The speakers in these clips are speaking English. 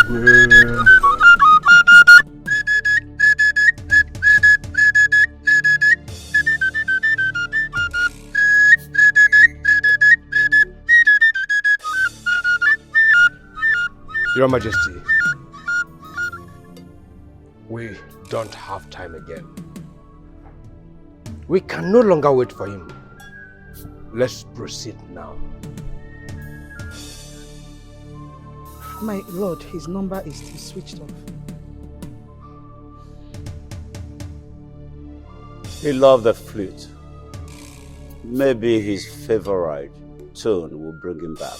Your Majesty, we don't have time again. We can no longer wait for him. Let's proceed now. My lord, his number is switched off. He loved the flute. Maybe his favorite tune will bring him back.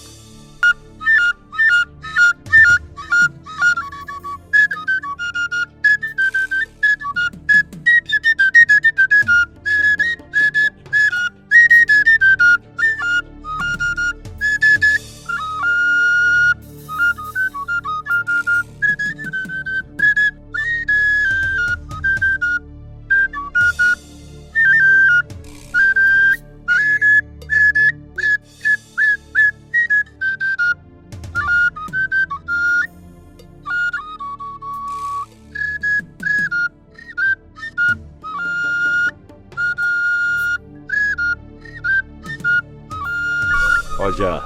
Oja,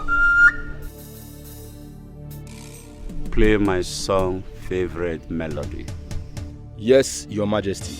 play my song favorite melody. Yes, Your Majesty.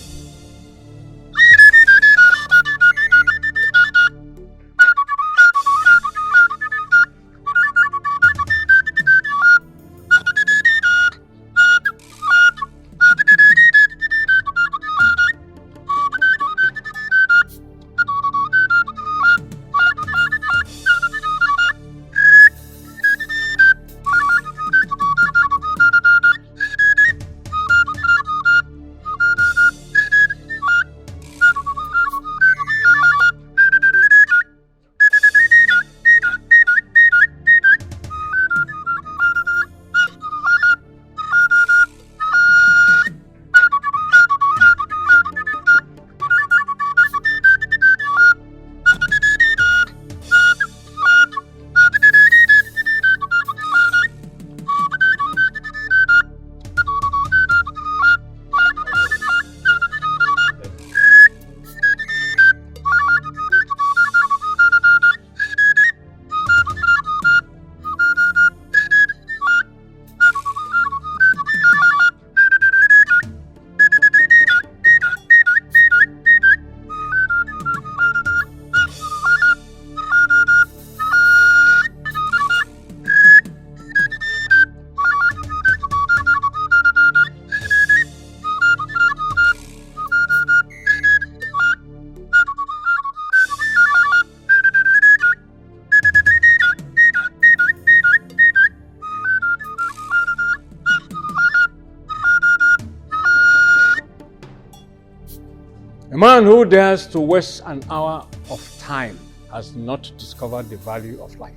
A man who dares to waste an hour of time has not discovered the value of life.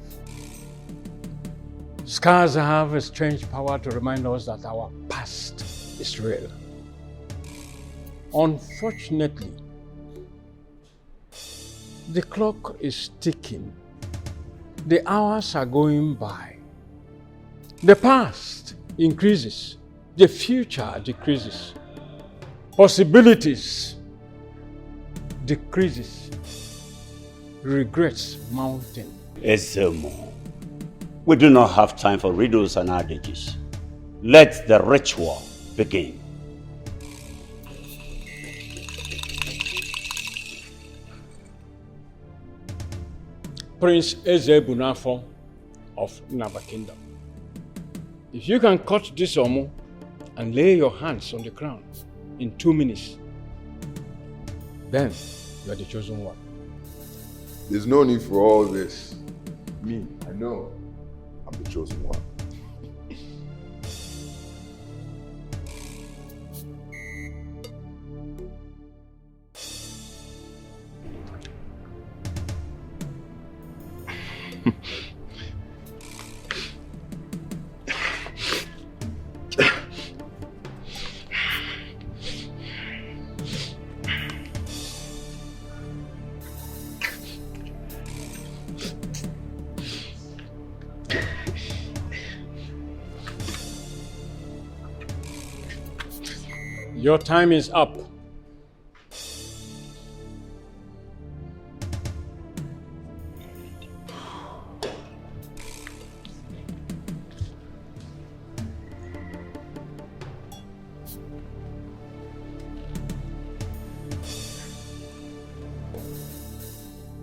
Scars have a strange power to remind us that our past is real. Unfortunately, the clock is ticking. The hours are going by. The past increases. The future decreases. Possibilities decreases. Regrets mounting. Ezemo, we do not have time for riddles and adages. Let the ritual begin. Prince Ezebunafo of Naba Kingdom, if you can cut this omu and lay your hands on the crown in 2 minutes, then you are the chosen one. There's no need for all this. Me, I know I'm the chosen one. Your time is up.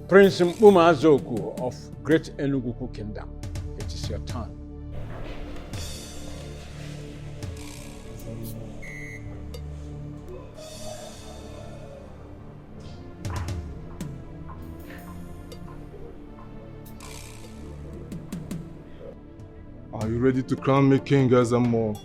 Prince Umazoku of Great Enugu Kingdom, it is your turn. Are you ready to crown me king, Azamo?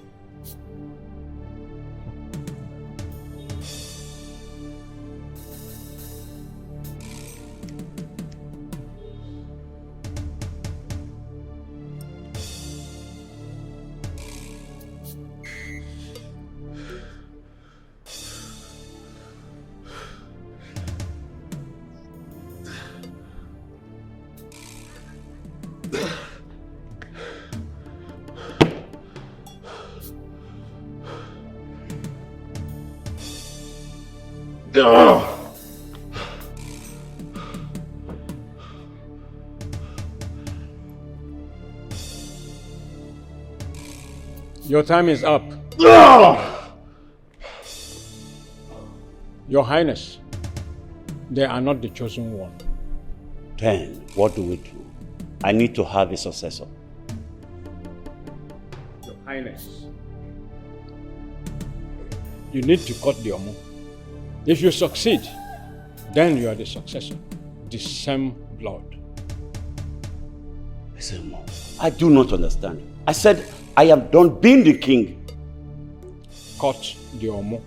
Your time is up. Your Highness, they are not the chosen one. Then, what do we do? I need to have a successor. Your Highness, you need to cut the Omo. If you succeed, then you are the successor. The same blood. Listen, Mom, I do not understand. I said I am done being the king. Cut the Omo.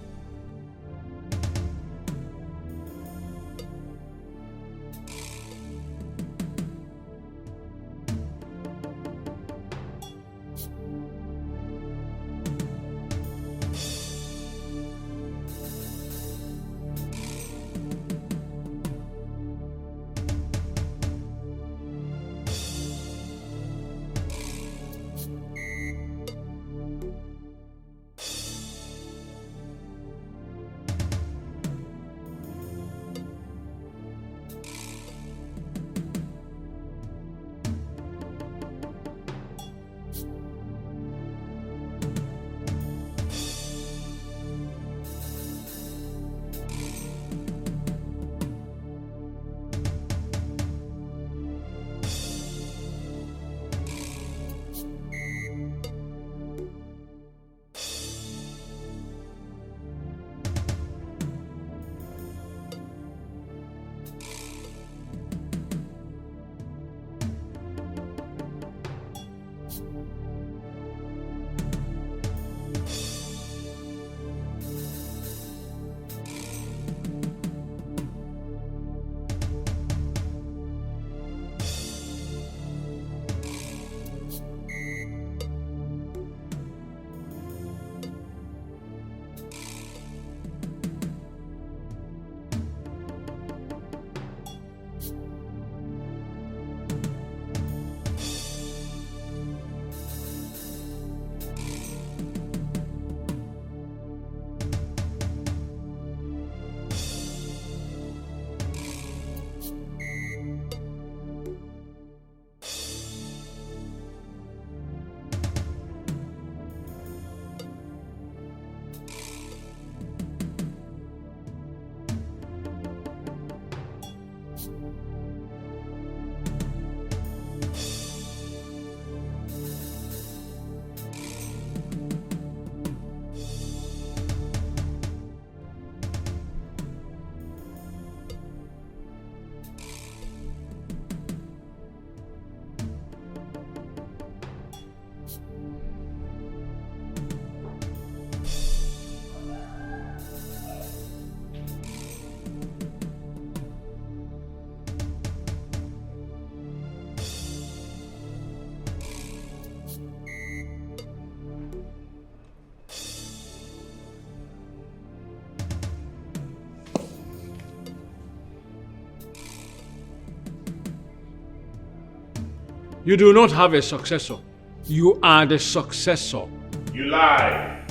You do not have a successor. You are the successor. You lie.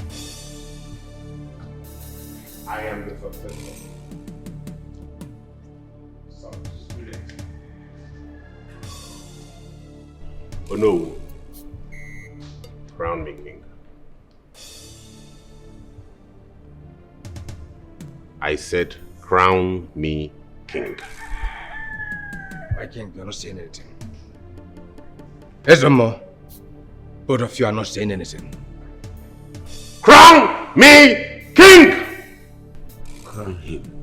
I am the successor. Oh no. Crown me king. I said, crown me king. My king, you're not saying anything. There's one more. Both of you are not saying anything. Crown me king! Crown him.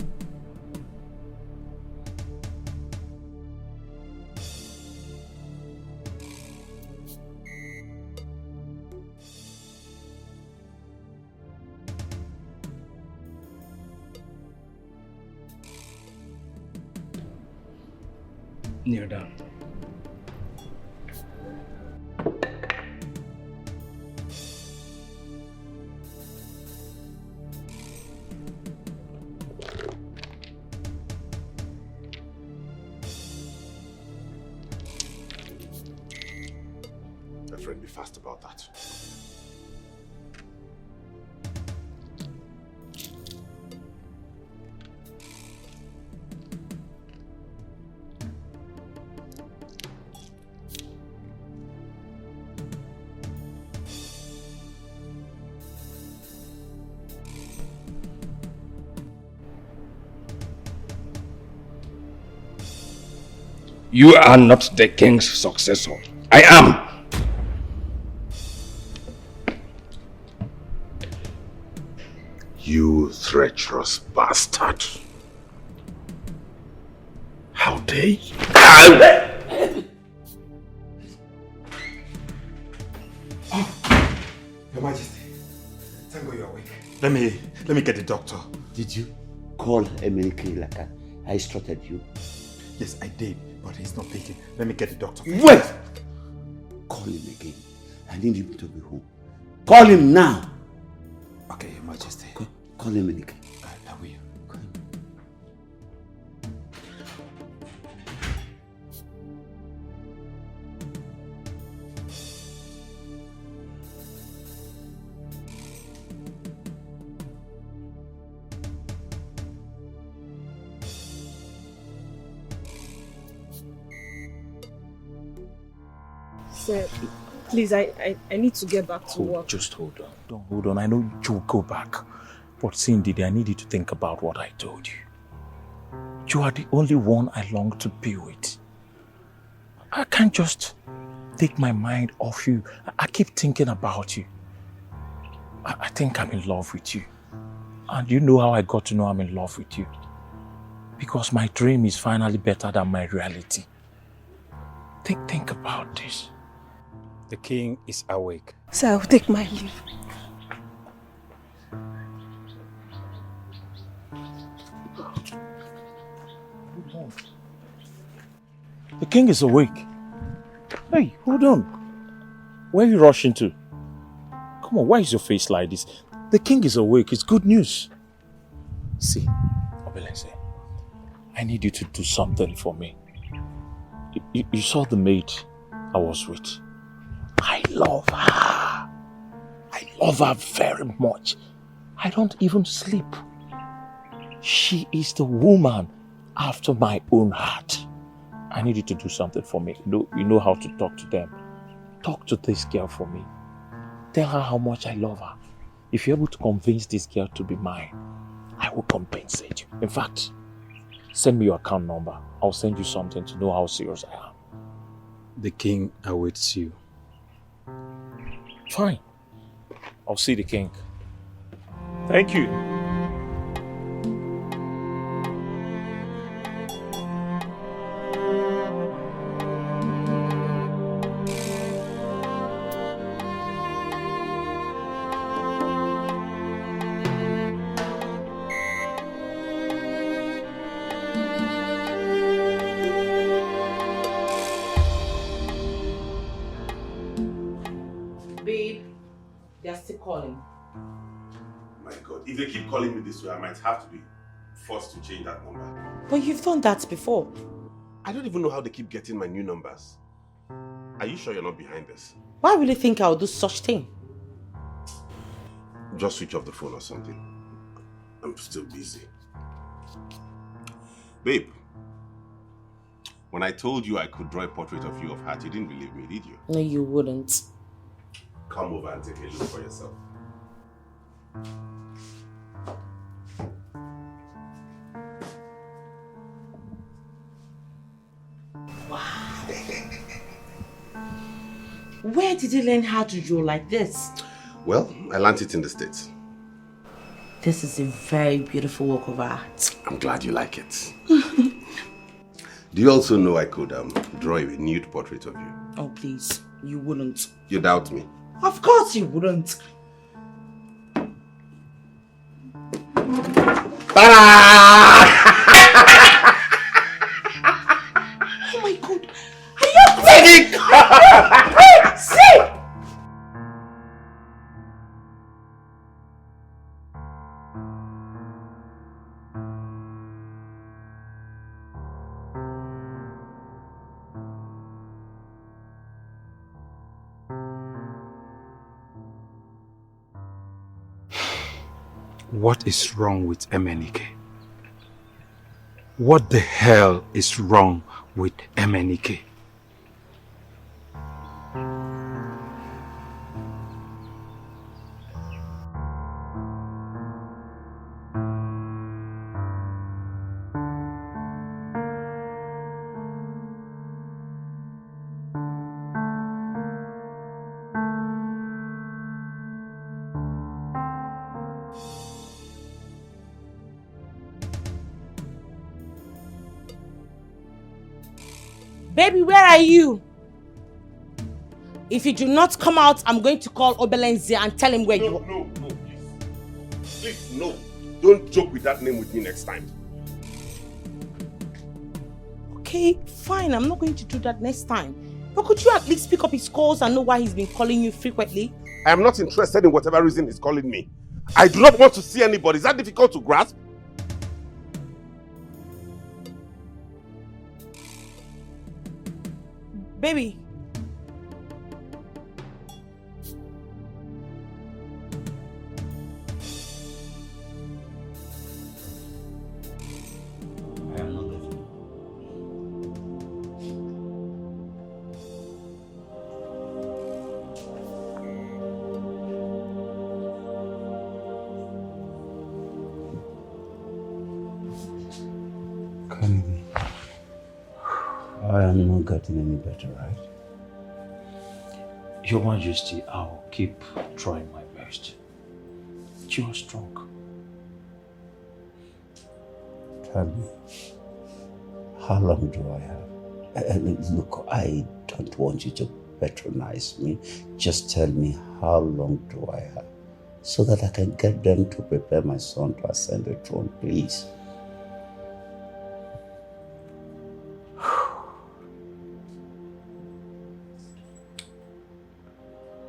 Kneel down. My friend, be fast about that. You are not the king's successor. I am. You treacherous bastard. How dare you? Your Majesty, thank God you're awake. Let me get the doctor. Did you call Emily like I instructed you? Yes, I did, but he's not picking. Let me get the doctor. Wait! Call him again. I need him to be home. Call him now. Okay, Your Majesty. Call him again. I will. Call him. Sir, please, I need to get back to work. Just hold on. Don't hold on. I know you'll go back. But Cindy, I need you to think about what I told you. You are the only one I long to be with. I can't just take my mind off you. I keep thinking about you. I think I'm in love with you. And you know how I got to know I'm in love with you? Because my dream is finally better than my reality. Think about this. The king is awake. Sir, I'll take my leave. The king is awake. Hey, hold on. Where are you rushing to? Come on, why is your face like this? The king is awake. It's good news. See, Obelense, I need you to do something for me. You saw the maid I was with. I love her. I love her very much. I don't even sleep. She is the woman after my own heart. I need you to do something for me. You know how to talk to them. Talk to this girl for me. Tell her how much I love her. If you're able to convince this girl to be mine, I will compensate you. In fact, send me your account number. I'll send you something to know how serious I am. The king awaits you. Fine. I'll see the king. Thank you. Calling. My God, if they keep calling me this way, I might have to be forced to change that number. But you've done that before. I don't even know how they keep getting my new numbers. Are you sure you're not behind this? Why will you think I'll do such thing? Just switch off the phone or something. I'm still busy. Babe, when I told you I could draw a portrait of you of heart, you didn't believe me, did you? No, you wouldn't. Come over and take a look for yourself. Wow. Where did you learn how to draw like this? Well, I learned it in the States. This is a very beautiful work of art. I'm glad you like it. Do you also know I could draw a nude portrait of you? Oh, please. You wouldn't. You doubt me? Of course you wouldn't. Oh my God. Are you crazy? See! What is wrong with MNK? What the hell is wrong with MNK? Baby, where are you? If you do not come out, I'm going to call Obelenze and tell him where you are. No, please. Please, no. Don't joke with that name with me next time. Okay, fine. I'm not going to do that next time. But could you at least pick up his calls and know why he's been calling you frequently? I am not interested in whatever reason he's calling me. I do not want to see anybody. Is that difficult to grasp? Baby. I am not getting Kennedy, I am not getting any better, right? Your Majesty, I'll keep trying my best. You are strong. Tell me, how long do I have? Look, I don't want you to patronize me. Just tell me, how long do I have? So that I can get them to prepare my son to ascend the throne, please.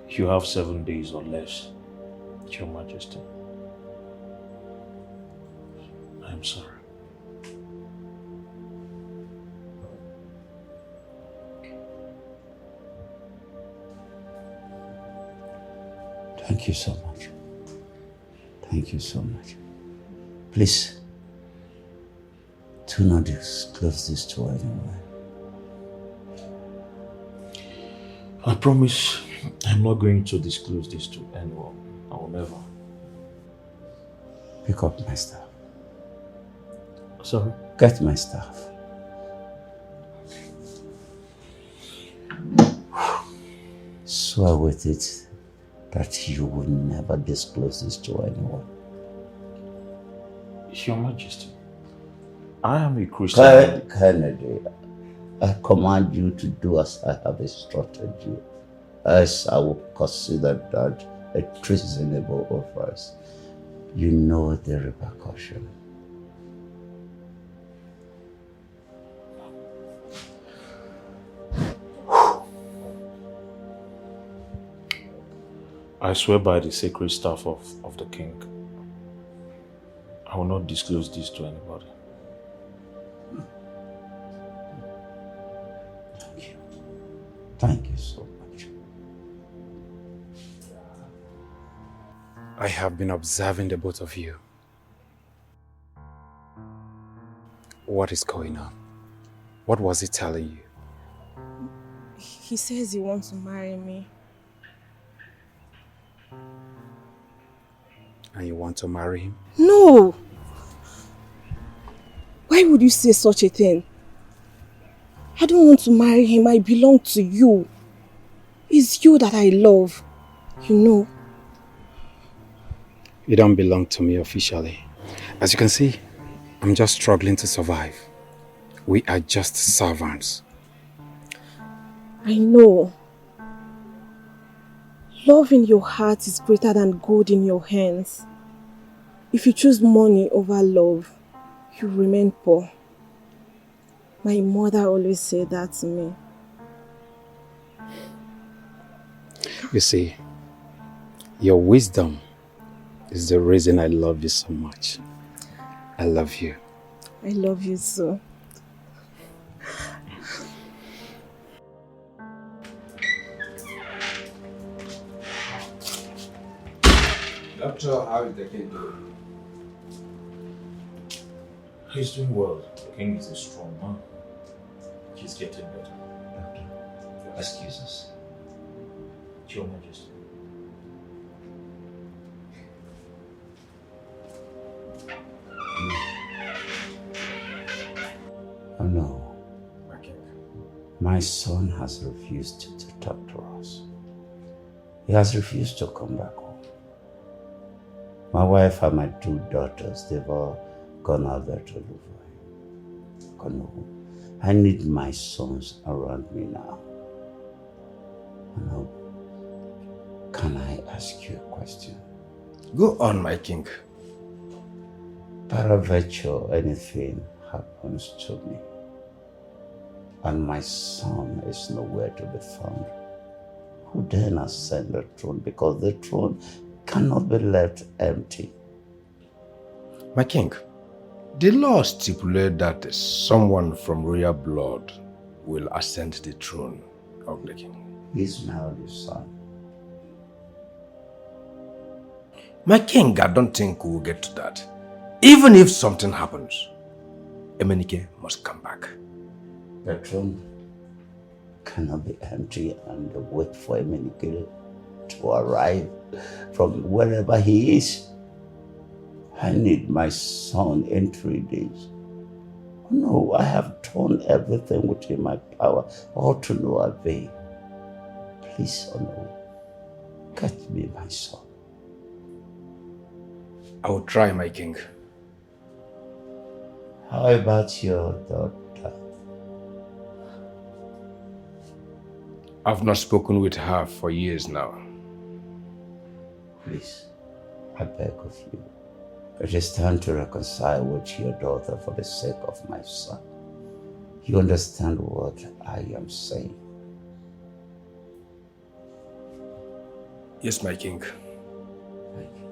You have 7 days or less, Your Majesty. I'm sorry. Thank you so much. Thank you so much. Please, do not disclose this to anyone. I promise I'm not going to disclose this to anyone. I will never. Pick up my stuff. Sorry? Get my stuff. Swear with it that you will never disclose this to anyone. Your Majesty, I am a Christian. Kennedy, I command you to do as I have instructed you, as I will consider that a treasonable offense. You know the repercussion. I swear by the sacred staff of the king, I will not disclose this to anybody. Thank you. Thank you so much. I have been observing the both of you. What is going on? What was he telling you? He says he wants to marry me. And you want to marry him? No! Why would you say such a thing? I don't want to marry him. I belong to you. It's you that I love. You know. You don't belong to me officially. As you can see, I'm just struggling to survive. We are just servants. I know. Love in your heart is greater than gold in your hands. If you choose money over love, you remain poor. My mother always said that to me. You see, your wisdom is the reason I love you so much. I love you. I love you too. Doctor, how is the kid doing? He's doing well. The king is a strong man. He's getting better. Doctor, excuse us. Your Majesty. Oh no. My son has refused to talk to us. He has refused to come back home. My wife and my 2 daughters, they've all gone out there to look for him. Oh no. I need my sons around me now. No. Can I ask you a question? Go on, my king. Peradventure, anything happens to me, and my son is nowhere to be found, who then ascend the throne? Because the throne cannot be left empty. My king, the law stipulates that someone from royal blood will ascend the throne of the king. He's my only son. My king, I don't think we'll get to that. Even if something happens, Emenike must come back. The throne cannot be empty and wait for Emenike to arrive from wherever he is. I need my son in 3 days. Oh no, I have done everything within my power, all to no avail. Please, oh no, get me my son. I will try, my king. How about your daughter? I've not spoken with her for years now. Please, I beg of you. It is time to reconcile with your daughter for the sake of my son. You understand what I am saying? Yes, my king. Thank you.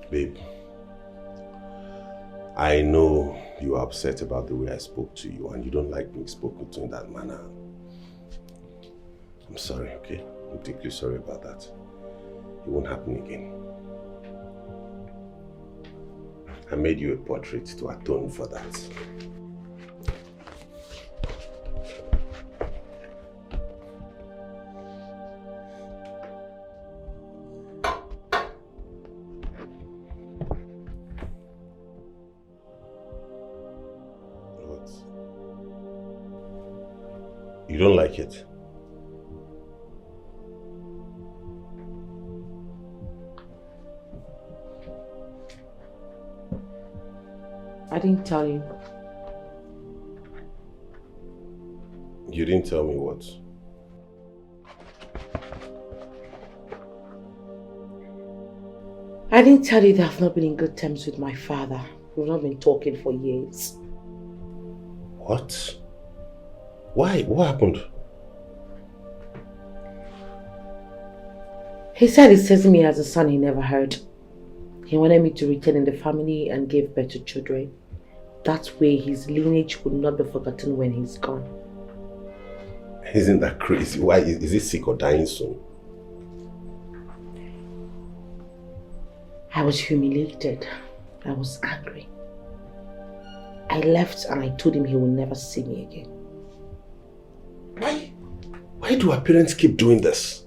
Babe, I know you're upset about the way I spoke to you and you don't like being spoken to in that manner. I'm sorry, okay? I'm deeply sorry about that. It won't happen again. I made you a portrait to atone for that. You don't like it? I didn't tell you. You didn't tell me what? I didn't tell you that I've not been in good terms with my father. We've not been talking for years. What? Why? What happened? He said he sees me as a son he never heard. He wanted me to return in the family and give birth to children. That way his lineage would not be forgotten when he's gone. Isn't that crazy? Why? Is he sick or dying soon? I was humiliated. I was angry. I left and I told him he will never see me again. Why do our parents keep doing this?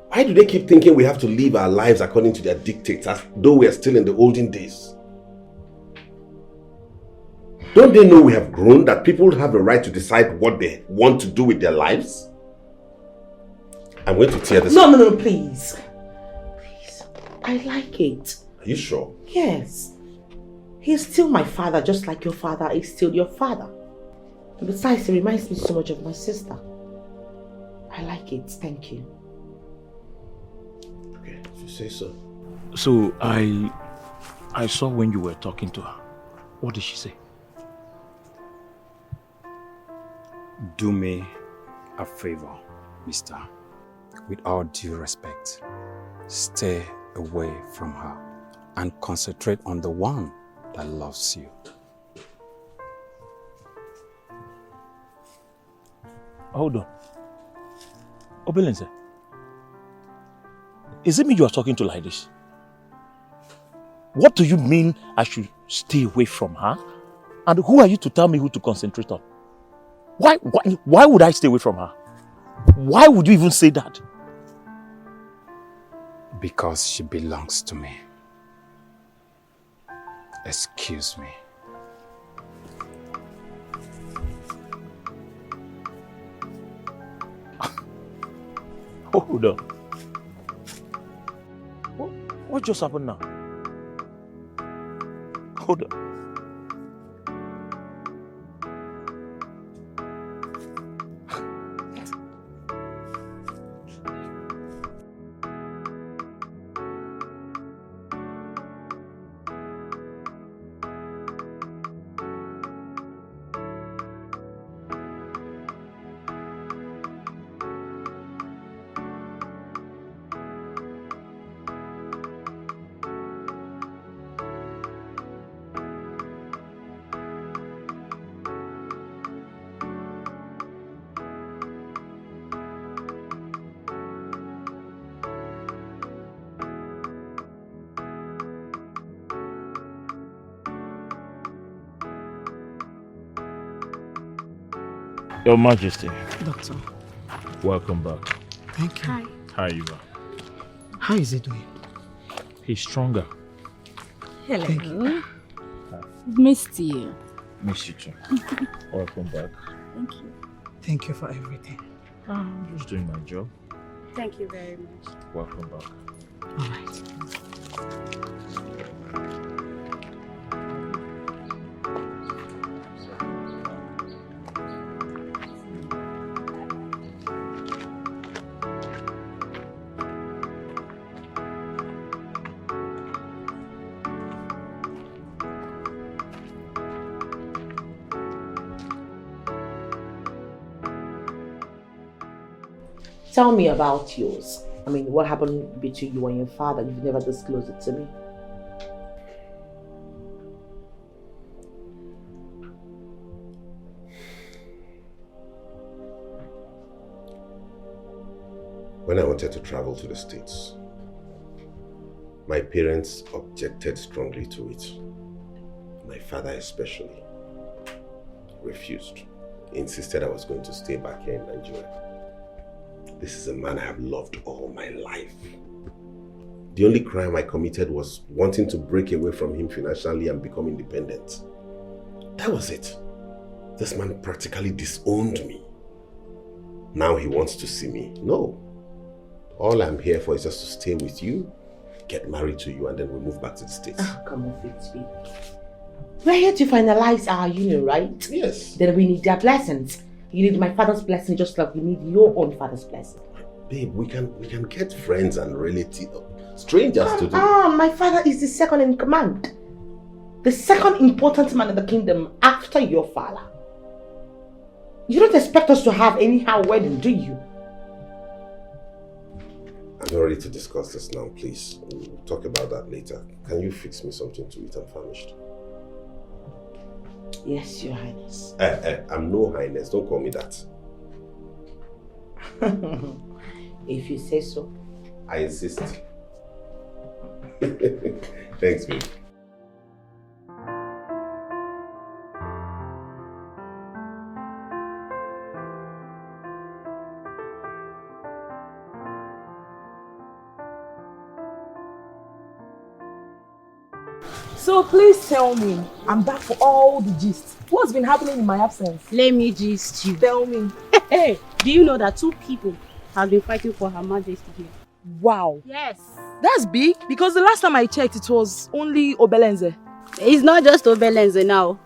Why do they keep thinking we have to live our lives according to their dictates as though we are still in the olden days? Don't they know we have grown, that people have the right to decide what they want to do with their lives? I'm going to tear this. No, please. Please. I like it. Are you sure? Yes. He's still my father, just like your father is still your father. And besides, he reminds me so much of my sister. I like it. Thank you. Okay, if you say so. So, I saw when you were talking to her. What did she say? Do me a favor, mister. With all due respect, stay away from her and concentrate on the one that loves you. Hold on. Obelenze, is it me you are talking to like this? What do you mean I should stay away from her? And who are you to tell me who to concentrate on? Why would I stay away from her? Why would you even say that? Because she belongs to me. Excuse me. Hold on. What just happened now? Hold on. Your Majesty. Doctor. Welcome back. Thank you. Hi. Hi, Eva. How is he doing? He's stronger. Hello. Thank you. Missed you. Miss you too. Welcome back. Thank you. Thank you for everything. I'm just doing my job. Thank you very much. Welcome back. All right. Tell me about yours. I mean, what happened between you and your father? You've never disclosed it to me. When I wanted to travel to the States, my parents objected strongly to it. My father especially refused. He insisted I was going to stay back here in Nigeria. This is a man I have loved all my life. The only crime I committed was wanting to break away from him financially and become independent. That was it. This man practically disowned me. Now he wants to see me. No. All I'm here for is just to stay with you, get married to you, and then we move back to the States. Oh, come on, Fitzby. We're here to finalize our union, right? Yes. Then we need their blessings. You need my father's blessing just like we need your own father's blessing. Babe, we can get friends and relatives, strangers to do. My father is the second in command. The second important man in the kingdom after your father. You don't expect us to have anyhow wedding, do you? I'm not ready to discuss this now, please. We'll talk about that later. Can you fix me something to eat? I'm famished. Yes, Your Highness. I'm no highness. Don't call me that. If you say so. I insist. Thanks, babe. So please tell me, I'm back for all the gist. What's been happening in my absence? Let me gist you. Tell me. Hey, do you know that 2 people have been fighting for Her Majesty here? Wow. Yes. That's big because the last time I checked it was only Obelenze. It's not just Obelenze now.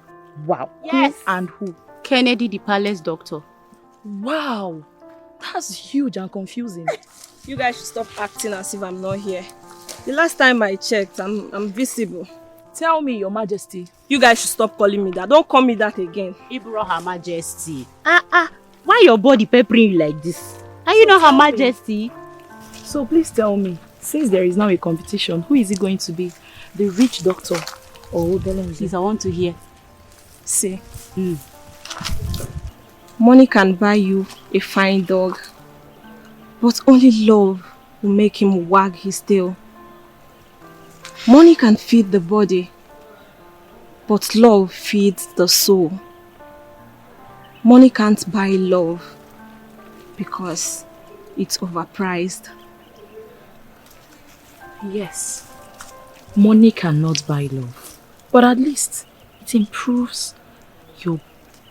Wow. Yes. Who and who? Kennedy, the palace doctor. Wow. That's huge and confusing. You guys should stop acting as if I'm not here. The last time I checked, I'm visible. Tell me, Your Majesty. You guys should stop calling me that. Don't call me that again. Ibro, Her Majesty. Why your body peppering you like this? Are you not Her Majesty? So please tell me, since there is now a competition, who is it going to be? The rich doctor or Obelenze? Please, I want to hear. See. Money can buy you a fine dog, but only love will make him wag his tail. Money can feed the body, but love feeds the soul. Money can't buy love because it's overpriced. Yes, money cannot buy love, but at least it improves your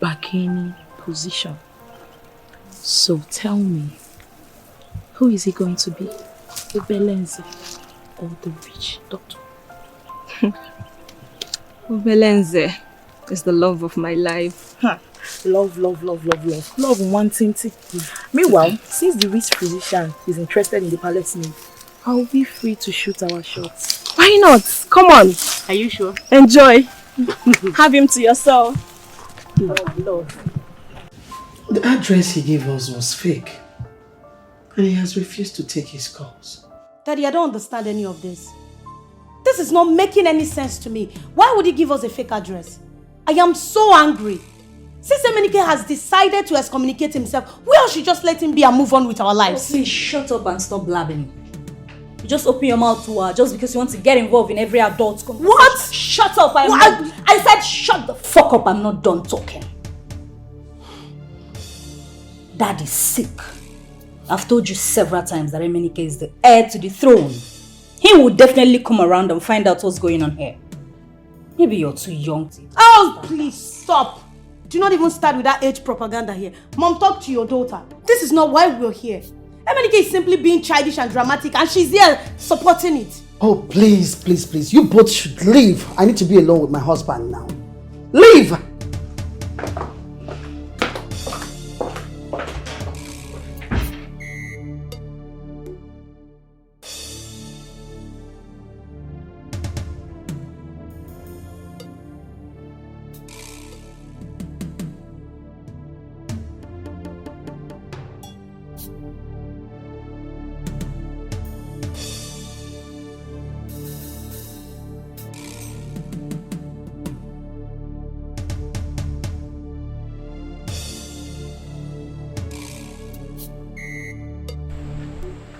bargaining position. So tell me, who is it going to be? Obelenze or the rich doctor? Obelenze is the love of my life. Love. Love wanting to. Meanwhile, since the rich physician is interested in the palace maid, I'll be free to shoot our shots. Why not? Come on. Are you sure? Enjoy. Have him to yourself. Love. The address he gave us was fake. And he has refused to take his calls. Daddy, I don't understand any of this. This is not making any sense to me. Why would he give us a fake address? I am so angry. Since Emenike has decided to excommunicate himself, we all should just let him be and move on with our lives. Please shut up and stop blabbing. You just open your mouth to her just because you want to get involved in every adult conversation. What? Shut up! I said shut the fuck up. I'm not done talking. Dad is sick. I've told you several times that Emenike is the heir to the throne. He will definitely come around and find out what's going on here. Maybe you're too young to... Oh, please stop. Do not even start with that age propaganda here. Mom, talk to your daughter. This is not why we're here. Emenike is simply being childish and dramatic and she's here supporting it. Oh, please. You both should leave. I need to be alone with my husband now. Leave!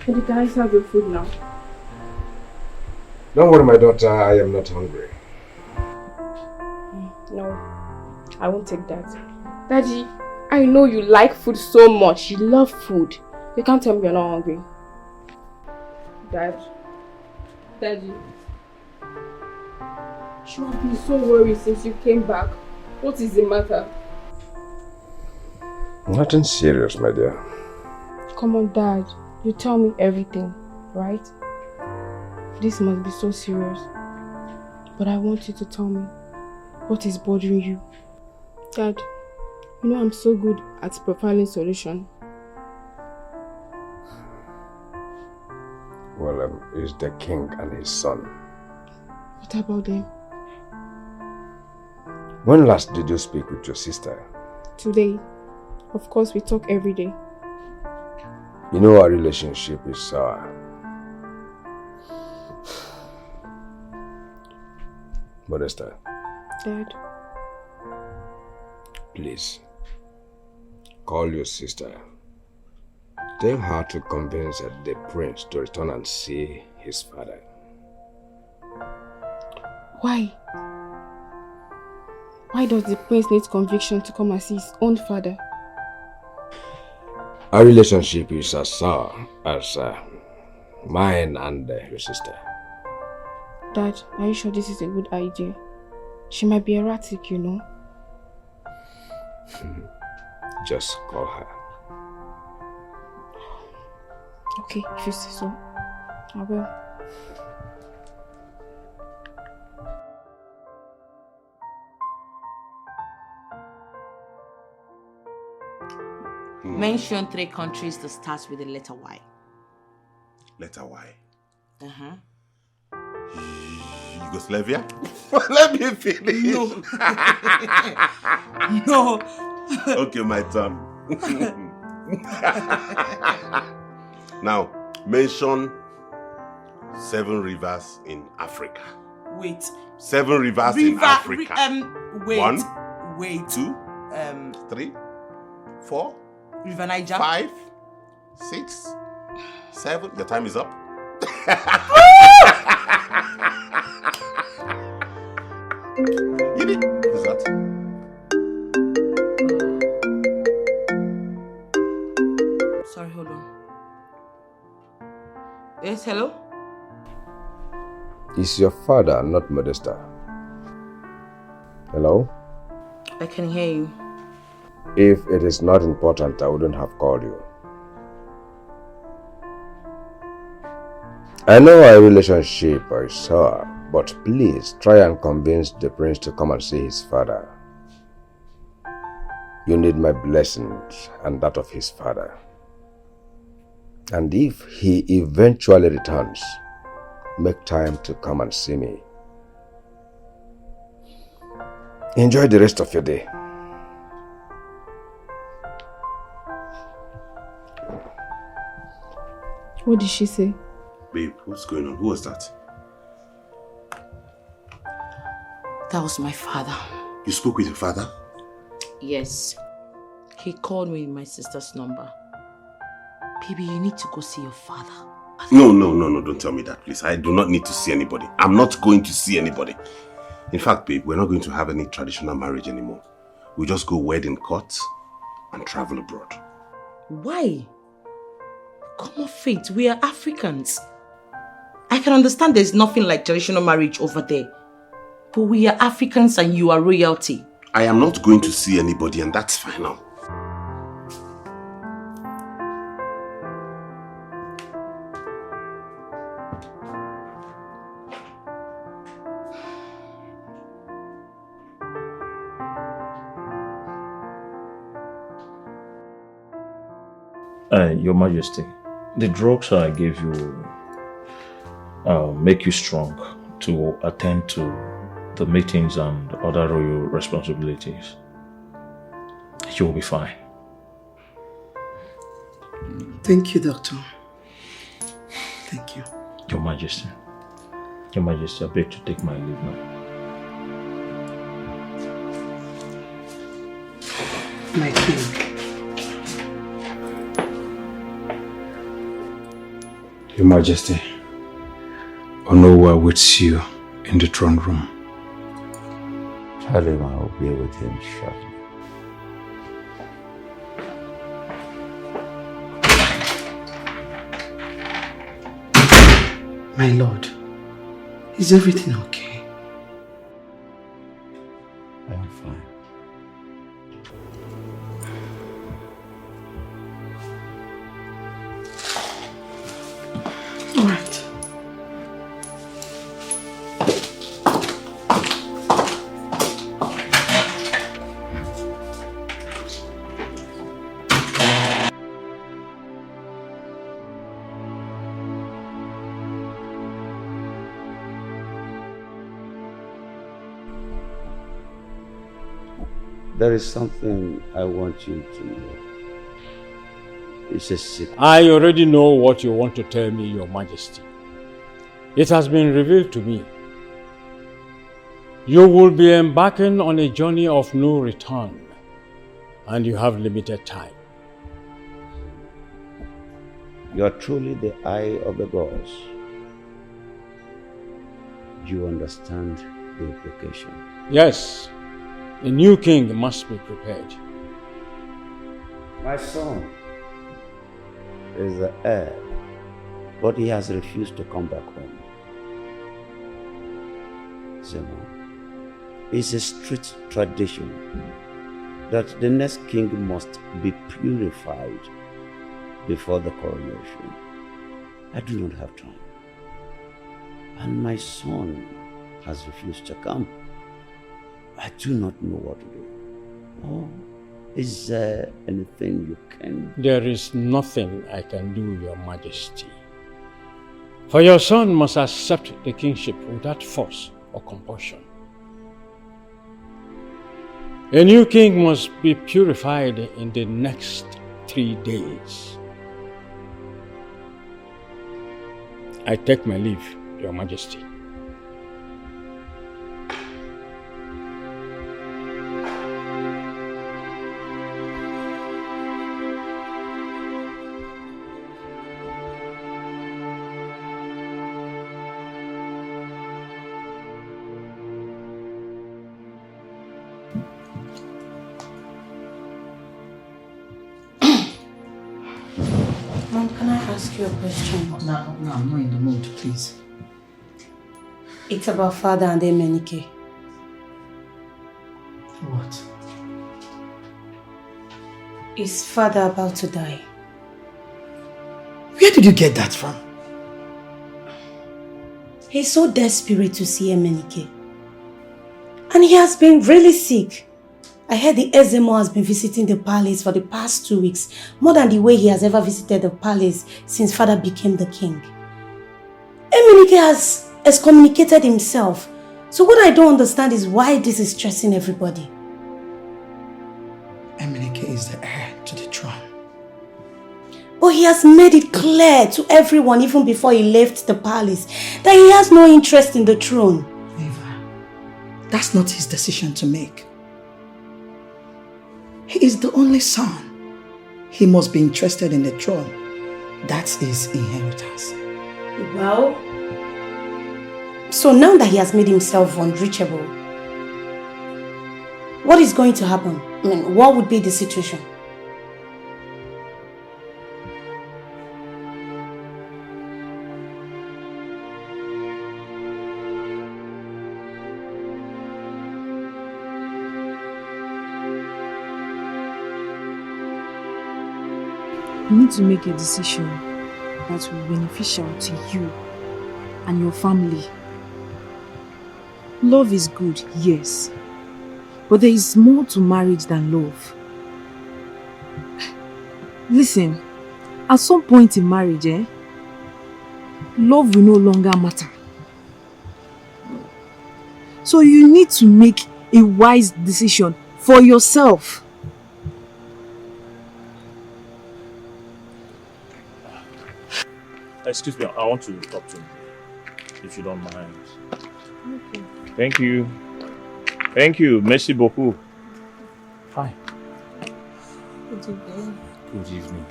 Can you guys have your food now? Don't worry, my daughter, I am not hungry. No, I won't take that. Daddy, I know you like food so much. You love food. You can't tell me you're not hungry. Daddy. You have been so worried since you came back. What is the matter? Nothing serious, my dear. Come on, Dad. You tell me everything, right? This must be so serious. But I want you to tell me what is bothering you. Dad, you know I'm so good at profiling solution. Well, it's the king and his son. What about them? When last did you speak with your sister? Today. Of course, we talk every day. You know our relationship is sour. Modesta. Dad. Please. Call your sister. Tell her to convince the prince to return and see his father. Why? Why does the prince need conviction to come and see his own father? Our relationship is as sour as mine and your sister. Dad, are you sure this is a good idea? She might be erratic, you know. Just call her. Okay, if you say so, I will. Mention 3 countries that starts with the letter Y. Letter Y. Uh-huh. Yugoslavia? Let me finish. No. No. Okay, my turn. Now, mention 7 rivers in Africa. Wait. 7 rivers in Africa. Wait. 1, wait. 2, 3, 4, River Niger. 5, 6, 7. Your time is up. You did. Who's that? Sorry, hold on. Yes, hello? Is your father not Modesta? Hello? I can hear you. If it is not important, I wouldn't have called you. I know our relationship is sour, but please try and convince the prince to come and see his father. You need my blessings and that of his father. And if he eventually returns, make time to come and see me. Enjoy the rest of your day. What did she say? Babe, what's going on? Who was that? That was my father. You spoke with your father? Yes. He called me with my sister's number. Baby, you need to go see your father. No, don't tell me that, please. I do not need to see anybody. I'm not going to see anybody. In fact, babe, we're not going to have any traditional marriage anymore. We'll just go wed in court and travel abroad. Why? Come off it. We are Africans. I can understand there's nothing like traditional marriage over there. But we are Africans and you are royalty. I am not going to see anybody and that's final. Your Majesty, the drugs I gave you make you strong to attend to the meetings and other royal responsibilities. You will be fine. Thank you, Doctor. Thank you. Your Majesty, I beg to take my leave now. My king. Your Majesty, Onowu awaits you in the throne room. Tell him I will be with him shortly. My lord, is everything okay? I am fine. All right. there is something I want you to know. It's a secret. I already know what you want to tell me, Your Majesty. It has been revealed to me. You will be embarking on a journey of no return, and you have limited time. You are truly the eye of the gods. You understand the implication. Yes, a new king must be prepared. My son is the heir, but he has refused to come back home. Zemo, it's a strict tradition that the next king must be purified before the coronation. I do not have time. And my son has refused to come. I do not know what to do. Oh, is there anything you can? There is nothing I can do, Your Majesty. For your son must accept the kingship without force or compulsion. A new king must be purified in the next 3 days. I take my leave, Your Majesty. Mom, can I ask you a question? No, I'm not in the mood, please. It's about Father and Emenike. What? Is Father about to die? Where did you get that from? He's so desperate to see Emenike. And he has been really sick. I heard the Ezemo has been visiting the palace for the past 2 weeks, more than the way he has ever visited the palace since Father became the king. Emenike has excommunicated himself. So what I don't understand is why this is stressing everybody. Emenike is the heir to the throne. But he has made it clear to everyone, even before he left the palace, that he has no interest in the throne. That's not his decision to make. He is the only son. He must be interested in the throne. That's his inheritance. Well, so now that he has made himself unreachable, what is going to happen? I mean, what would be the situation? You need to make a decision that will be beneficial to you and your family. Love is good, yes. But there is more to marriage than love. Listen, at some point in marriage, love will no longer matter. So you need to make a wise decision for yourself. Excuse me, I want to talk to you, if you don't mind. Okay. Thank you. Thank you. Merci beaucoup. Hi. Good evening. Good evening.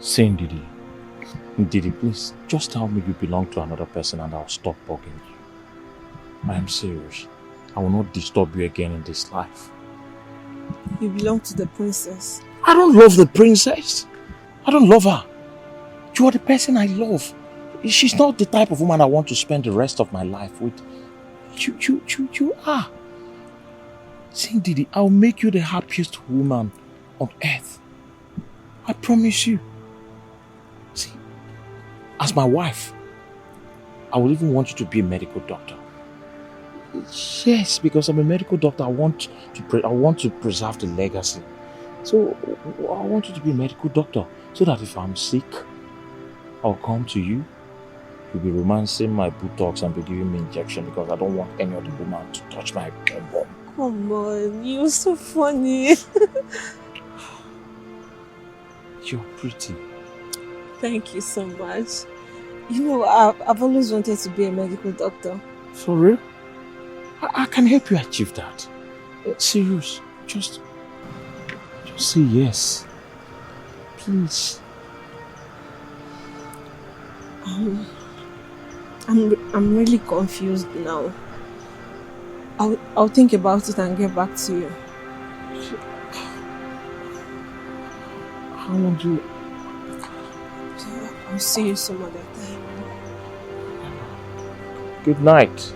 Saying Didi. Didi, please, just tell me you belong to another person and I'll stop bugging you. I am serious. I will not disturb you again in this life. You belong to the princess. I don't love the princess. I don't love her. You are the person I love. She's not the type of woman I want to spend the rest of my life with. You are. Saying Didi, I'll make you the happiest woman on earth. I promise you. See, as my wife, I will even want you to be a medical doctor. Yes, because I'm a medical doctor, I want to preserve the legacy. So I want you to be a medical doctor so that if I'm sick, I'll come to you. you'll be romancing my buttocks and be giving me injection because I don't want any other woman to touch my bum. Come on, you're so funny. You're pretty. Thank you so much. You know, I've always wanted to be a medical doctor. For real? I can help you achieve that. Serious. Just say yes. Please. I'm really confused now. I'll think about it and get back to you. How long do you... I'll see you some other time. Good night.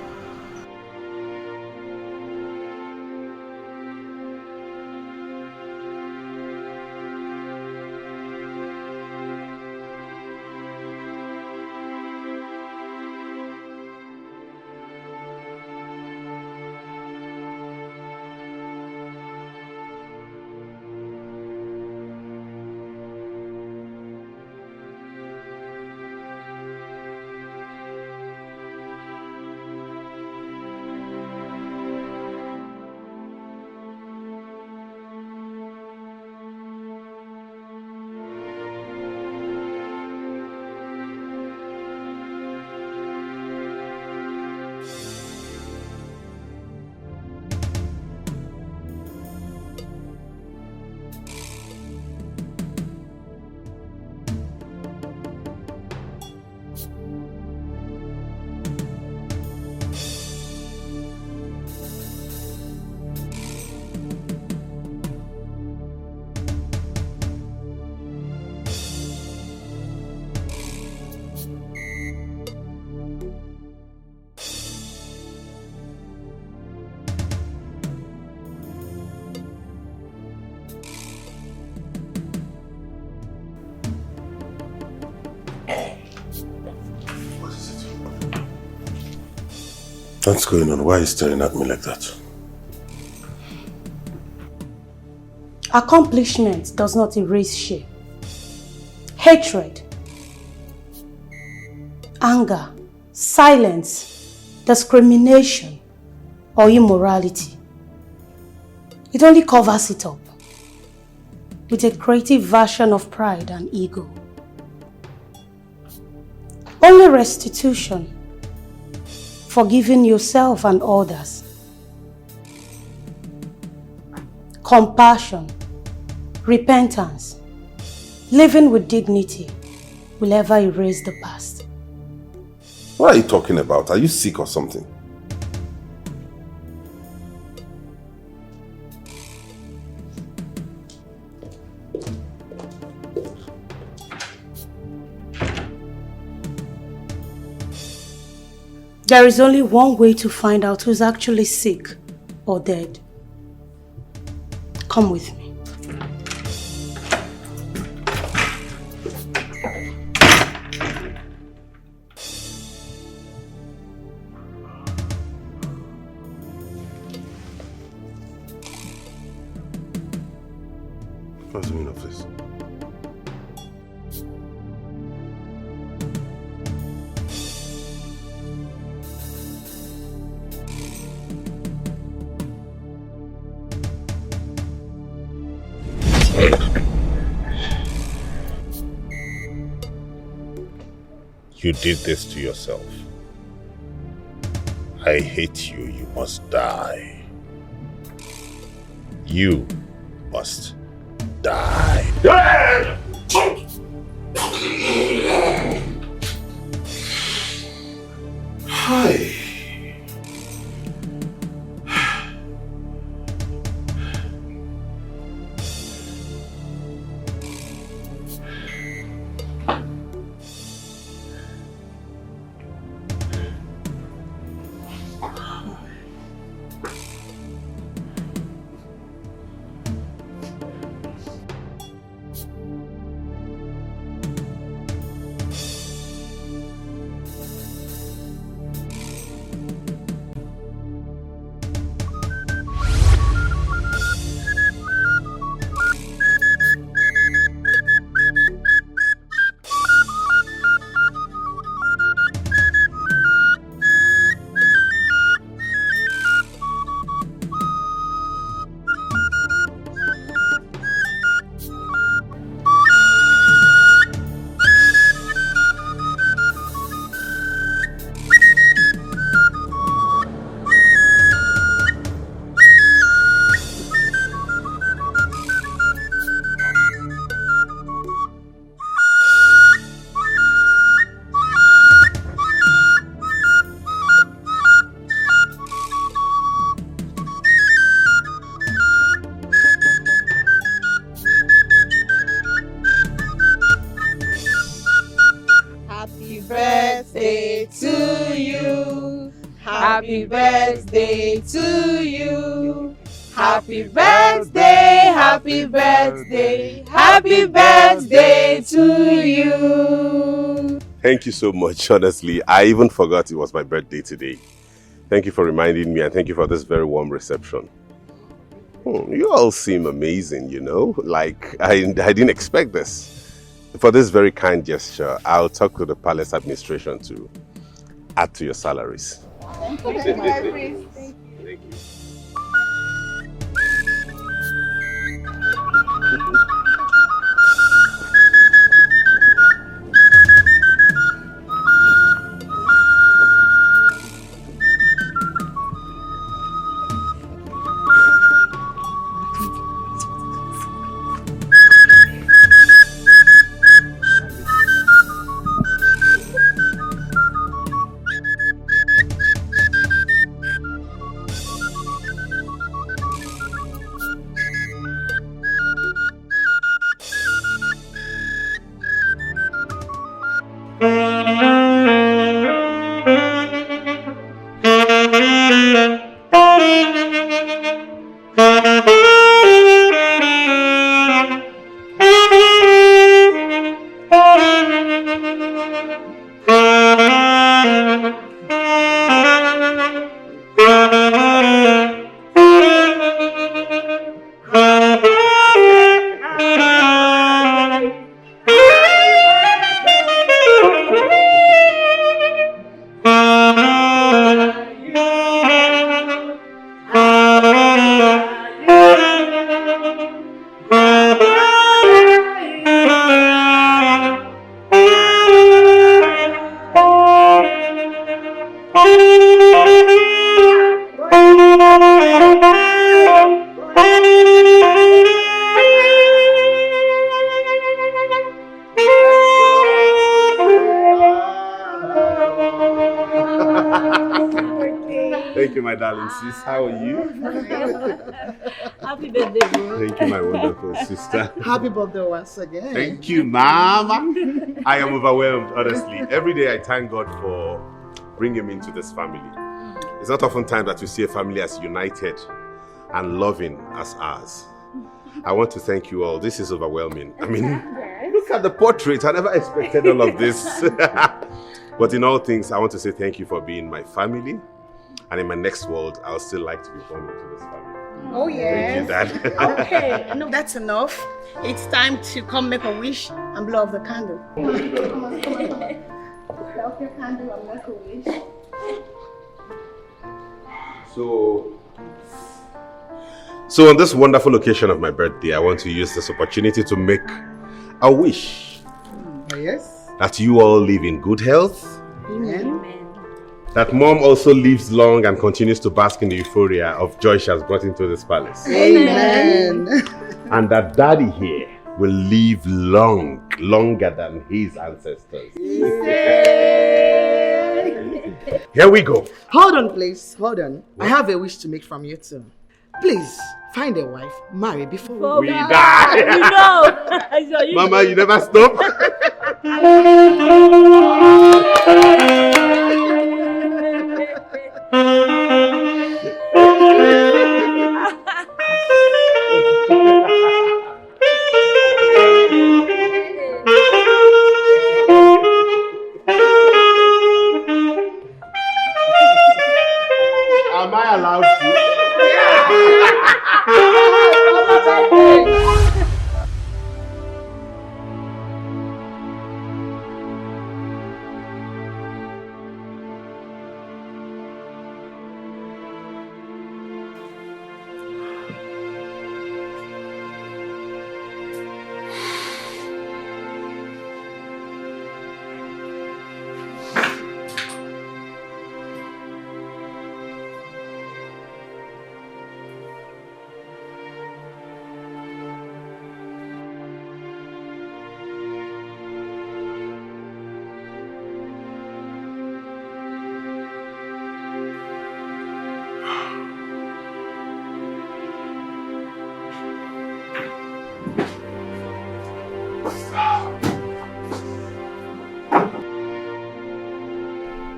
What's going on? Why are you staring at me like that? Accomplishment does not erase shame. Hatred, anger, silence, discrimination, or immorality. It only covers it up with a creative version of pride and ego. Only restitution, forgiving yourself and others, compassion, repentance, living with dignity will ever erase the past. What are you talking about? Are you sick or something? There is only one way to find out who's actually sick or dead. Come with me. What's the meaning of this? You did this to yourself. I hate you. You must die. You must die. Hi. to you. Happy birthday to you. Happy birthday, happy birthday, happy birthday to you. Thank you so much, honestly. I even forgot it was my birthday today. Thank you for reminding me and thank you for this very warm reception. You all seem amazing, you know, like I didn't expect this. For this very kind gesture, I'll talk to the palace administration to add to your salaries. Thank you, my priest. Thank you. Thank you, my darling sis. How are you? Happy birthday, bro. Thank you, my wonderful sister. Happy birthday once again. Thank you, Mama. I am overwhelmed, honestly. Every day I thank God for bringing me into this family. It's not often time that you see a family as united and loving as ours. I want to thank you all. This is overwhelming. I mean, look at the portrait. I never expected all of this. But in all things, I want to say thank you for being my family. And in my next world, I'll still like to be born into this family. Oh, yes. Thank you, Dad. Okay, no, that's enough. It's time to come make a wish and blow off the candle. Come on. Blow off your candle and make a wish. So on this wonderful occasion of my birthday, I want to use this opportunity to make a wish. Yes. That you all live in good health. Amen. That Mom also lives long and continues to bask in the euphoria of joy she has brought into this palace. Amen. And that Daddy here will live longer than his ancestors. Here we go. Hold on, please. Hold on. I have a wish to make from you too. Please, find a wife, marry before we die. You know. Mama, you never stop. Am I allowed to?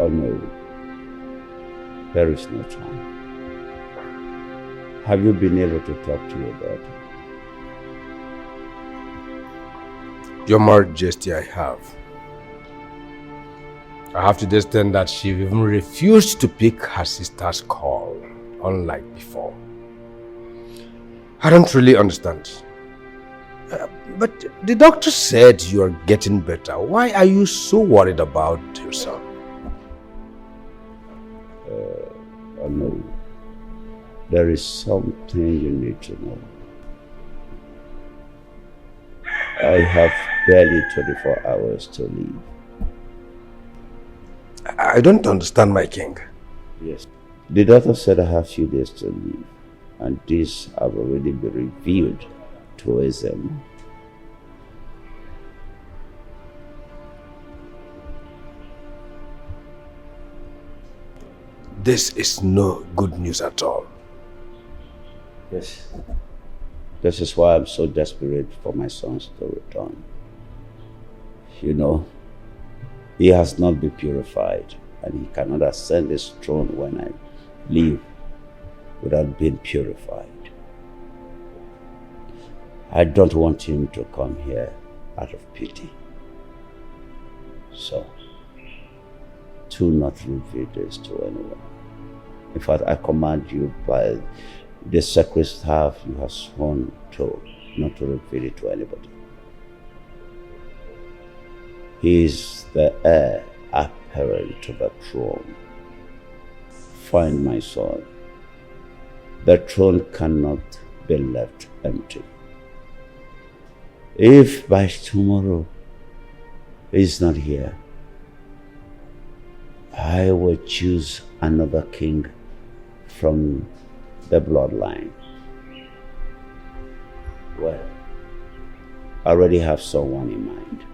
Oh no, there is no time. Have you been able to talk to your daughter? Your Majesty, I have. I have to understand that she even refused to pick her sister's call, unlike before. I don't really understand. But the doctor said you are getting better. Why are you so worried about your son? Oh no. There is something you need to know. I have barely 24 hours to leave. I don't understand, my king. Yes. The doctor said I have few days to leave, and this have already been revealed to him. This is no good news at all. Yes. This is why I'm so desperate for my sons to return. You know, he has not been purified, and he cannot ascend his throne when I leave without being purified. I don't want him to come here out of pity. So, do not reveal this to anyone. In fact, I command you by the sacred staff you have sworn to not to reveal it to anybody. He is the heir apparent to the throne. Find my son. The throne cannot be left empty. If by tomorrow he is not here, I will choose another king from the bloodline. Well, I already have someone in mind.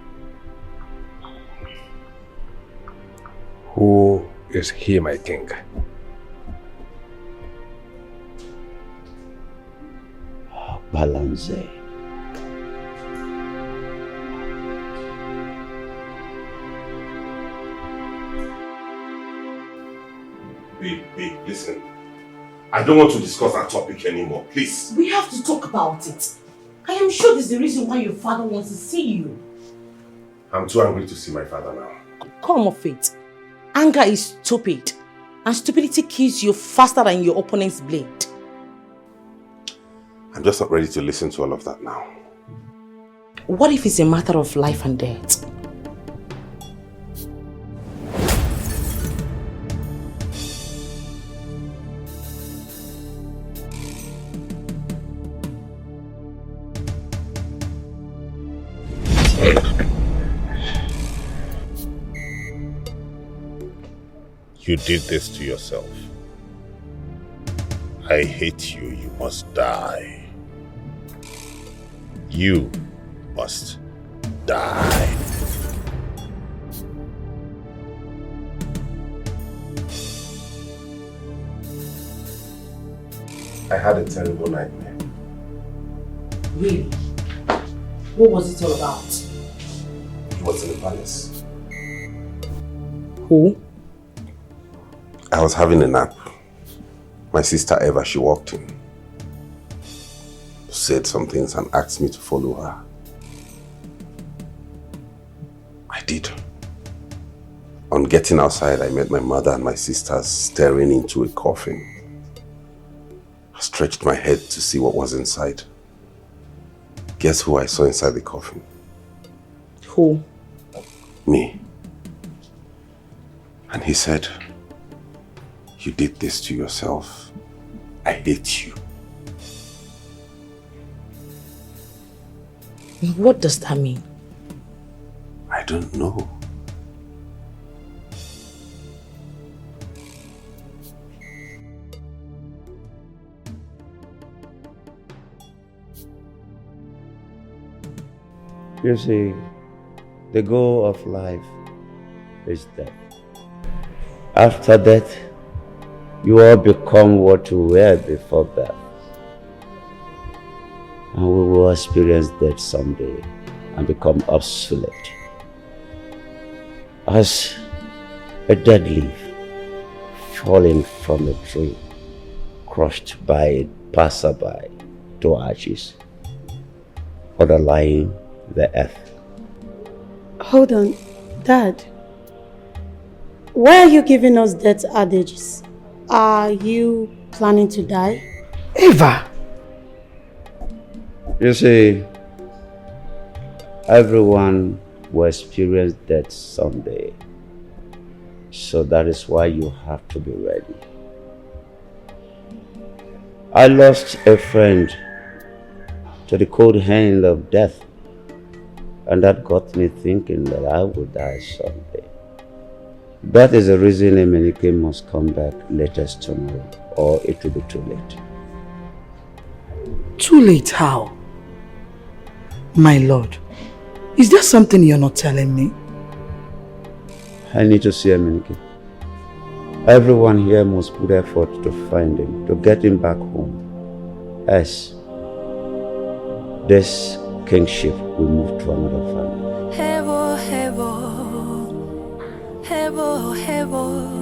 Who is he, my king? Balance. Babe, listen. I don't want to discuss that topic anymore, please. We have to talk about it. I am sure this is the reason why your father wants to see you. I'm too angry to see my father now. Come off it. Anger is stupid, and stupidity kills you faster than your opponent's blade. I'm just not ready to listen to all of that now. What if it's a matter of life and death? You did this to yourself. I hate you. You must die. You must die. I had a terrible nightmare. Really? What was it all about? It was in the palace. Who? I was having a nap. My sister Eva, she walked in, said some things and asked me to follow her. I did. On getting outside, I met my mother and my sisters staring into a coffin. I stretched my head to see what was inside. Guess who I saw inside the coffin? Who? Me. And he said, "You did this to yourself. I hate you." What does that mean? I don't know. You see, the goal of life is death. After death, you all become what you were before death. And we will experience death someday and become obsolete. As A dead leaf falling from a tree, crushed by a passerby to ashes, underlying the earth. Hold on, Dad. Why are you giving us death adages? Are you planning to die? Eva! You see, everyone will experience death someday. So that is why you have to be ready. I lost a friend to the cold hand of death, and that got me thinking that I would die someday. That is the reason Imminent must come back latest tomorrow, or it will be too late. Too late how? My lord, is there something you're not telling me? I need to see Imminent. Everyone here must put effort to find him, to get him back home. Else, this kingship will move to another family. Hevo, hevo, hevo, hevo.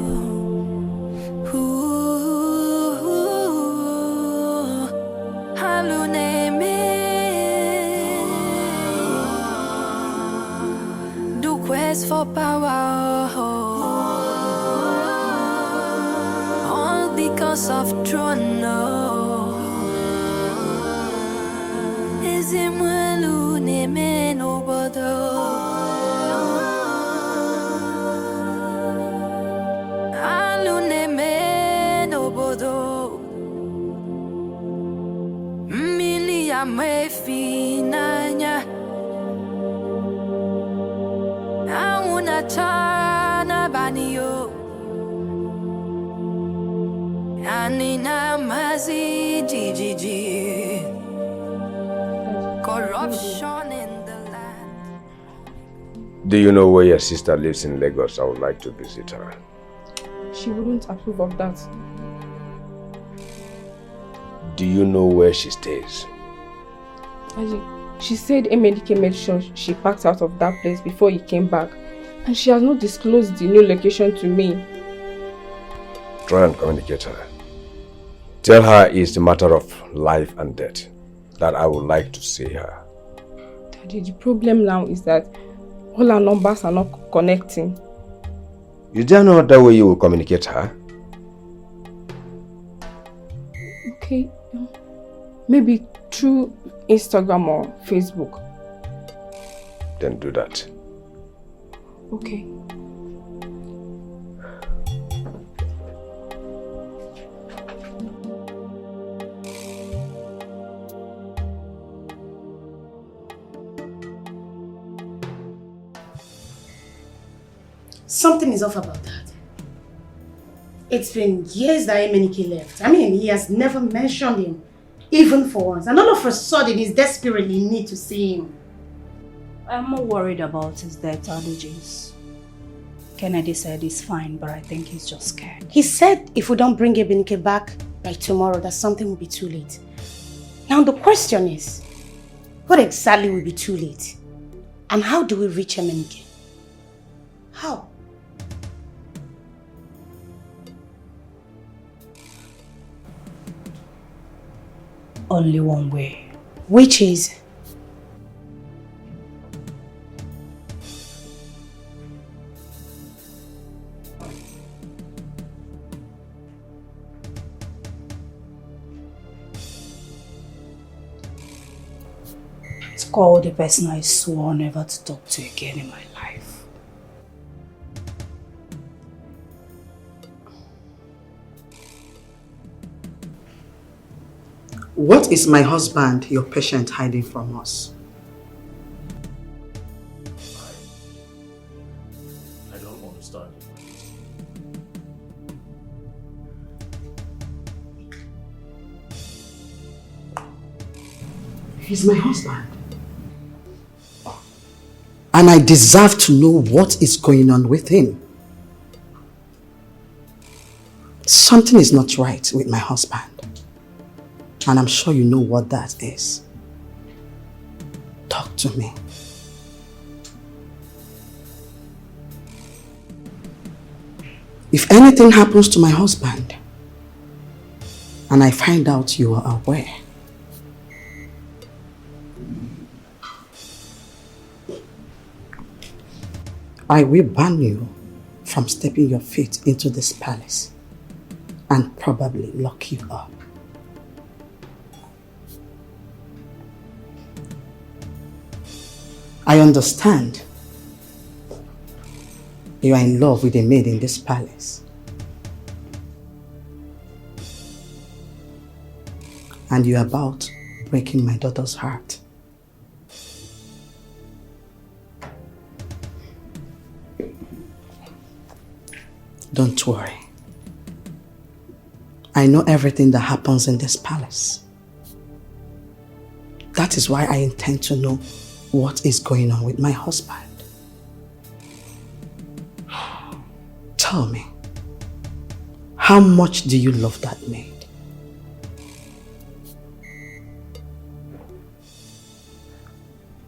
Quest for power, all because of throne. Is him well name no bodo. Alu name no bodo. Mili ame finanya. Chana banio Anina mazi gigi corruption in the land. Do you know where your sister lives in Lagos? I would like to visit her. She wouldn't approve of that. Do you know where she stays? She said Emedike made sure she packed out of that place before he came back. And she has not disclosed the new location to me. Try and communicate her. Tell her it's a matter of life and death, that I would like to see her. Daddy, the problem now is that all our numbers are not connecting. Is there no other way you will communicate her? Okay, maybe through Instagram or Facebook. Then do that. Okay. Something is off about that. It's been years that Emenike left. I mean, he has never mentioned him, even for once. And all of a sudden, he's desperately in need to see him. I'm more worried about his death allergies. Kennedy said he's fine, but I think he's just scared. He said if we don't bring Emenike back by tomorrow, that something will be too late. Now the question is, what exactly will be too late? And how do we reach Emenike? How? Only one way. Which is? To call the person I swore never to talk to again in my life. What is my husband, your patient, hiding from us? I don't understand. He's my husband. And I deserve to know what is going on with him. Something is not right with my husband. And I'm sure you know what that is. Talk to me. If anything happens to my husband, and I find out you are aware, I will ban you from stepping your feet into this palace and probably lock you up. I understand you are in love with a maid in this palace. And you are about breaking my daughter's heart. Don't worry. I know everything that happens in this palace. That is why I intend to know what is going on with my husband. Tell me, how much do you love that maid?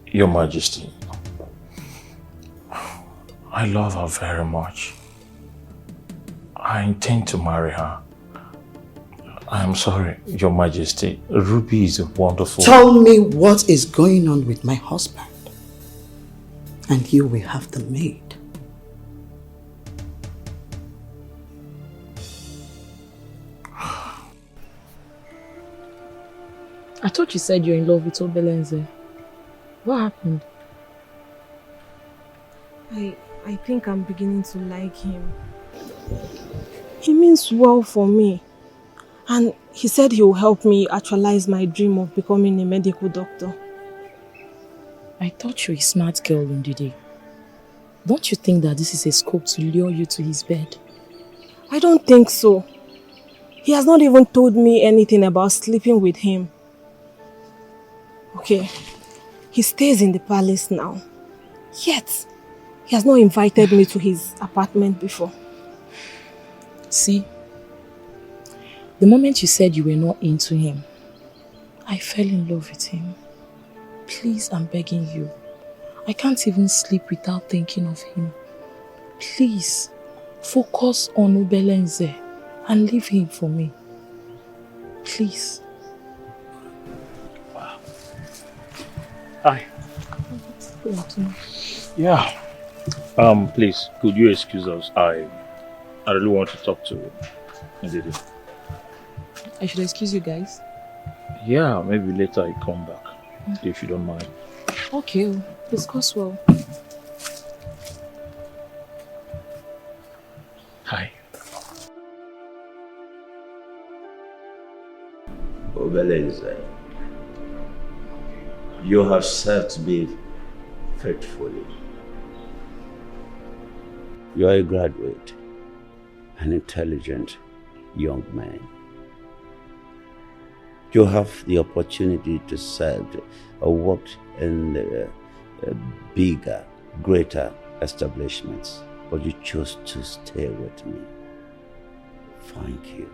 Your Majesty, I love her very much. I intend to marry her. I am sorry, Your Majesty. Ruby is a wonderful... Tell me what is going on with my husband, and you will have the maid. I thought you said you're in love with Obelenze. What happened? I think I'm beginning to like him. He means well for me. And he said he will help me actualize my dream of becoming a medical doctor. I thought you're a smart girl, Ndidi. Don't you think that this is a scope to lure you to his bed? I don't think so. He has not even told me anything about sleeping with him. Okay, he stays in the palace now. Yet, he has not invited me to his apartment before. See, the moment you said you were not into him, I fell in love with him. Please, I'm begging you. I can't even sleep without thinking of him. Please, focus on Obelenze and leave him for me. Please. Wow. Hi. Yeah. Please, could you excuse us? I really want to talk to Ndidi. I should excuse you guys? Yeah, maybe later I come back, if you don't mind. Okay, discuss well. Hi. Obelenze, you have served me faithfully. You are a graduate, an intelligent young man. You have the opportunity to serve or work in bigger, greater establishments, but you chose to stay with me. Thank you.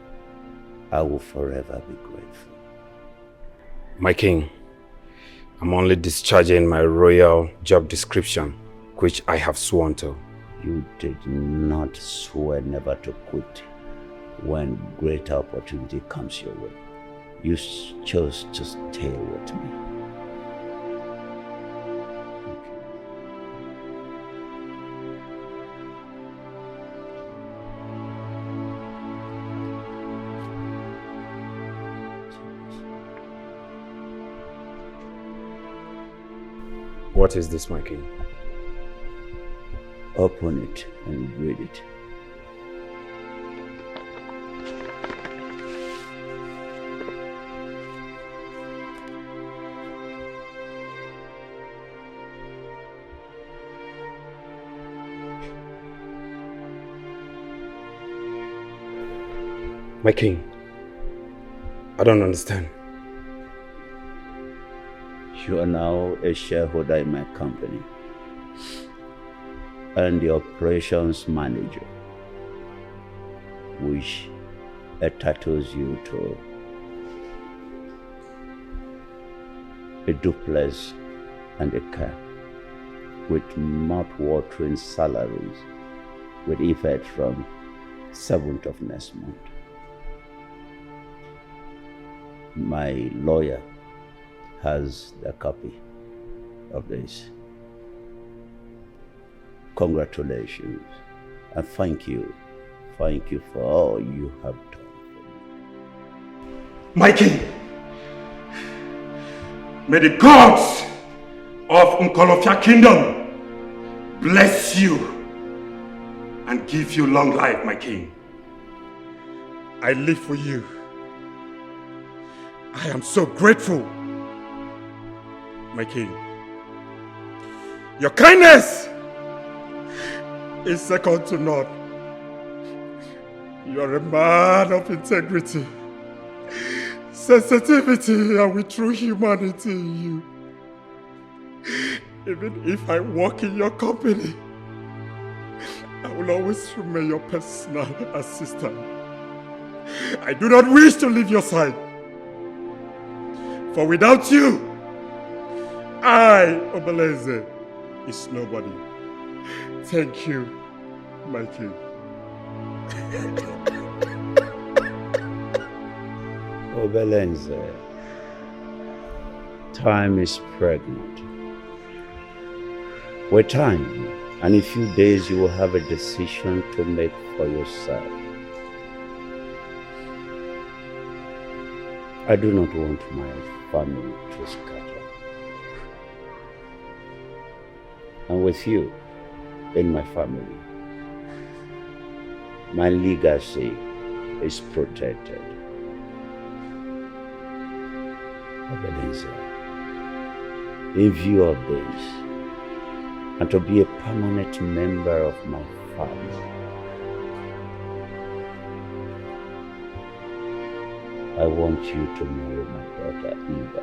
I will forever be grateful. My king, I'm only discharging my royal job description, which I have sworn to. You did not swear never to quit when greater opportunity comes your way. You chose to stay with me. What is this, my king? Open it and read it. My king, I don't understand. You are now a shareholder in my company and the operations manager, which entitles you to a duplex and a car with mouth-watering salaries with effect from 7th of next month. My lawyer has the copy of this. Congratulations and thank you. Thank you for all you have done. My king, may the gods of Nkolofia Kingdom bless you and give you long life, my king. I live for you. I am so grateful, my king. Your kindness is second to none. You are a man of integrity, sensitivity, and with true humanity in you. Even if I work in your company, I will always remain your personal assistant. I do not wish to leave your side. For without you, I, Obeleze, is nobody. Thank you, my king. Obeleze, time is pregnant. With time, and in a few days you will have a decision to make for yourself. I do not want my family to scatter. And with you in my family, my legacy is protected. Obeleze, in view of this, and to be a permanent member of my family, I want you to marry my daughter Eva.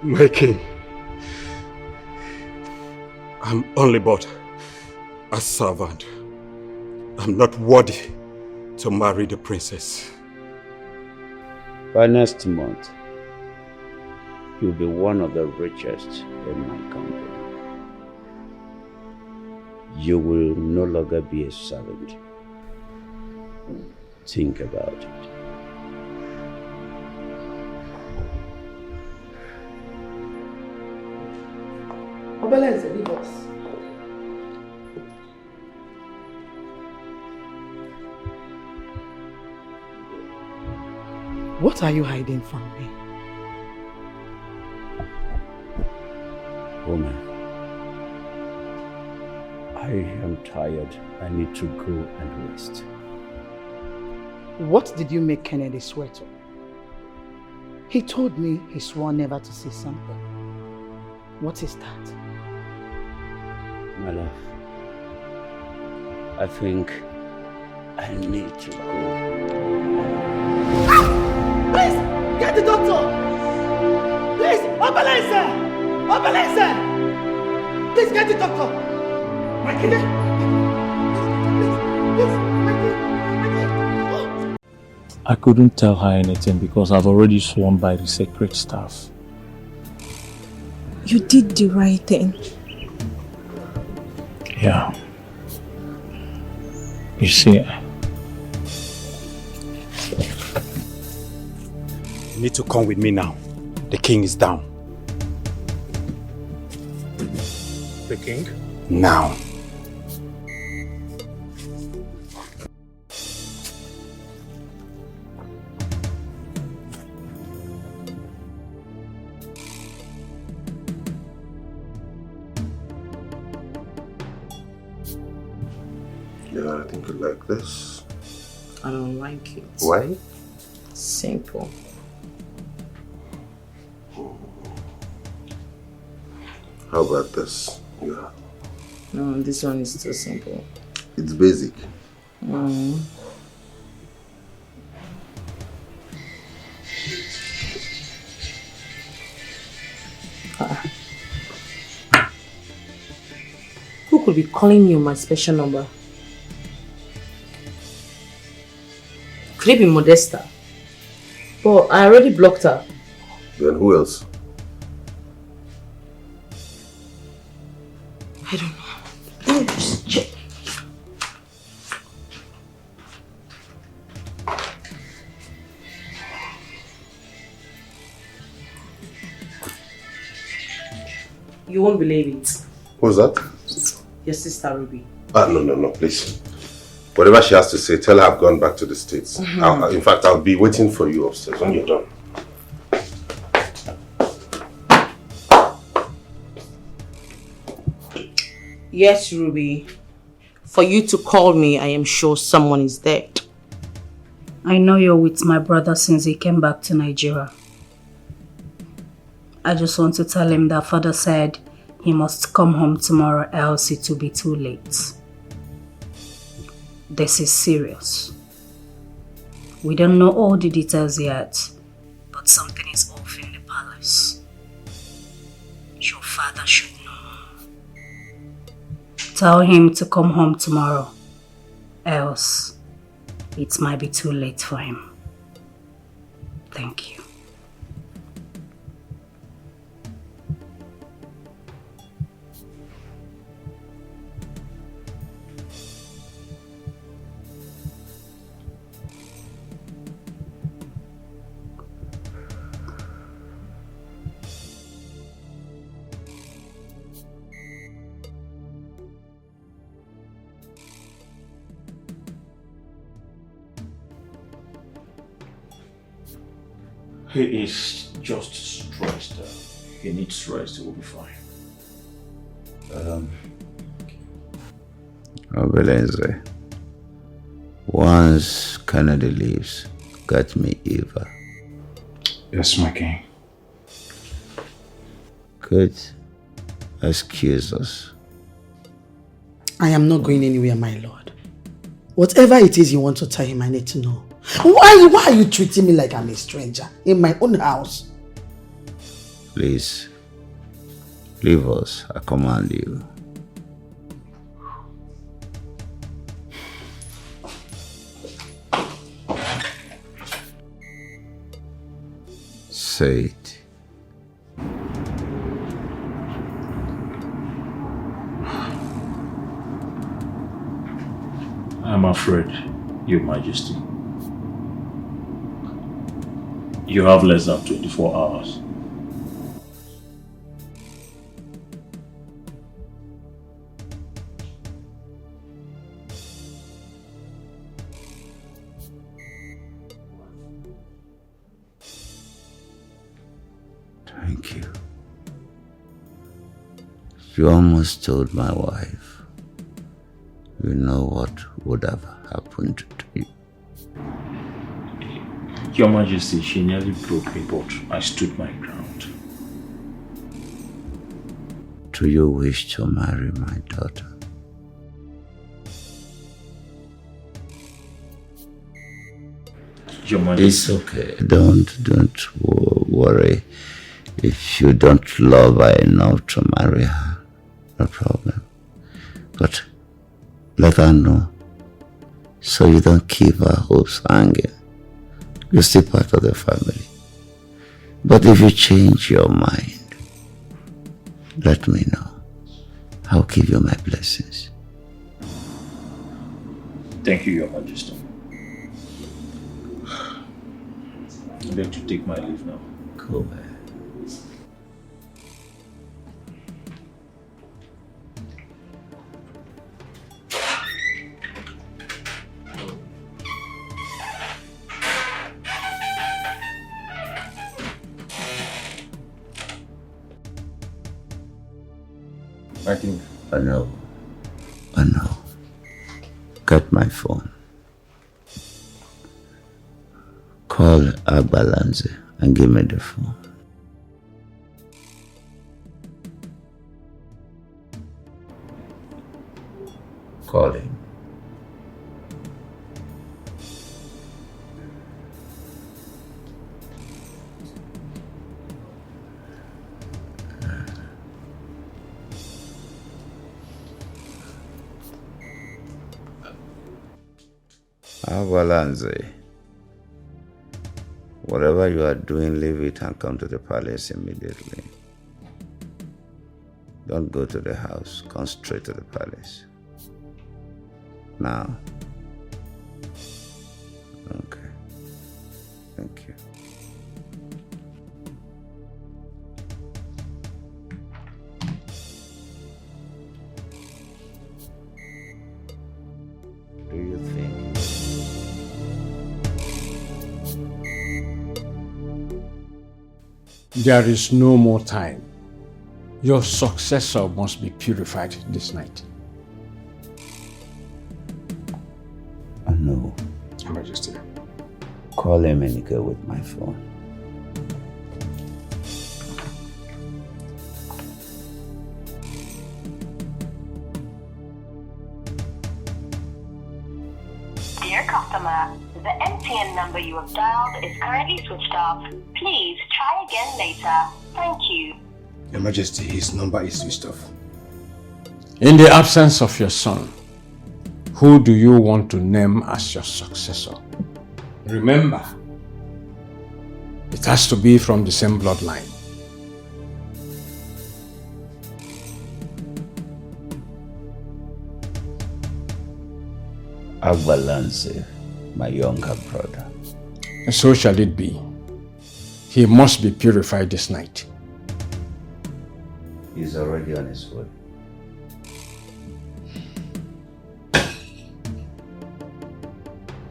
My king, I'm only but a servant. I'm not worthy to marry the princess. By next month, you'll be one of the richest in my company. You will no longer be a servant. Think about it. Obeleze, leave us. What are you hiding from me? Woman, I am tired. I need to go and rest. What did you make Kennedy swear to? He told me he swore never to say something. What is that? My love, I think I need to go. Please, get the doctor! Please, Obeleze! Obeleze! Please, get the doctor! My kid! I couldn't tell her anything because I've already sworn by the sacred staff. You did the right thing. Yeah. You see, you need to come with me now. The king is down. The king? Now. Yeah, I think you like this. I don't like it. Why? Simple. How about this? Yeah. No, this one is too simple. It's basic. Who could be calling you my special number? Could it be Modesta? But I already blocked her. Then who else? I don't know. Let me just check. You won't believe it. Who's that? Your sister Ruby. No, please. Whatever she has to say, tell her I've gone back to the States. In fact, I'll be waiting for you upstairs when you're done. Yes, Ruby. For you to call me, I am sure someone is dead. I know you're with my brother since he came back to Nigeria. I just want to tell him that father said he must come home tomorrow, else it will be too late. This is serious. We don't know all the details yet, but something is off in the palace. Your father should know. Tell him to come home tomorrow, else it might be too late for him. Thank you. He is just stressed. He needs rest. He will be fine. Obelenze, once Kennedy leaves, get me Eva. Yes, my king. Good. Excuse us. I am not going anywhere, my lord. Whatever it is you want to tell him, I need to know. Why are you treating me like I'm a stranger in my own house? Please, leave us. I command you. Say it. I'm afraid, Your Majesty. You have less than 24 hours. Thank you. You almost told my wife. You know what would have happened to you. Your Majesty, she nearly broke me, but I stood my ground. Do you wish to marry my daughter? Your Majesty. It's okay. Don't worry. If you don't love her enough to marry her, no problem. But let her know, so you don't keep her hopes hanging. You're still part of the family. But if you change your mind, let me know. I'll give you my blessings. Thank you, Your Majesty. I'm going to take my leave now. Go back. I think. I know. Get my phone. Call Agbalanze and give me the phone. Call him. Agbalanze, Whatever you are doing, leave it and come to the palace immediately. Don't go to the house. Come straight to the palace. Now. Okay. Thank you. Do you think? There is no more time. Your successor must be purified this night. No. Your Majesty. Call Imminent with my phone. Dear customer, the MTN number you have dialed is currently switched off. Please try again later. Thank you. Your Majesty, his number is switched off. In the absence of your son, who do you want to name as your successor? Remember, it has to be from the same bloodline. Avalanche, my younger brother. And so shall it be. He must be purified this night. He's already on his way.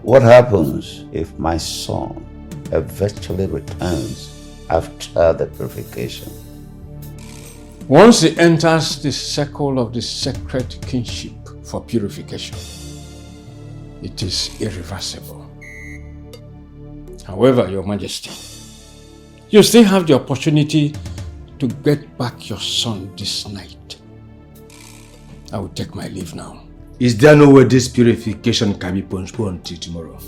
What happens if my son eventually returns after the purification? Once he enters the circle of the sacred kinship for purification, it is irreversible. However, Your Majesty, you still have the opportunity to get back your son this night. I will take my leave now. Is there no way this purification can be postponed till tomorrow?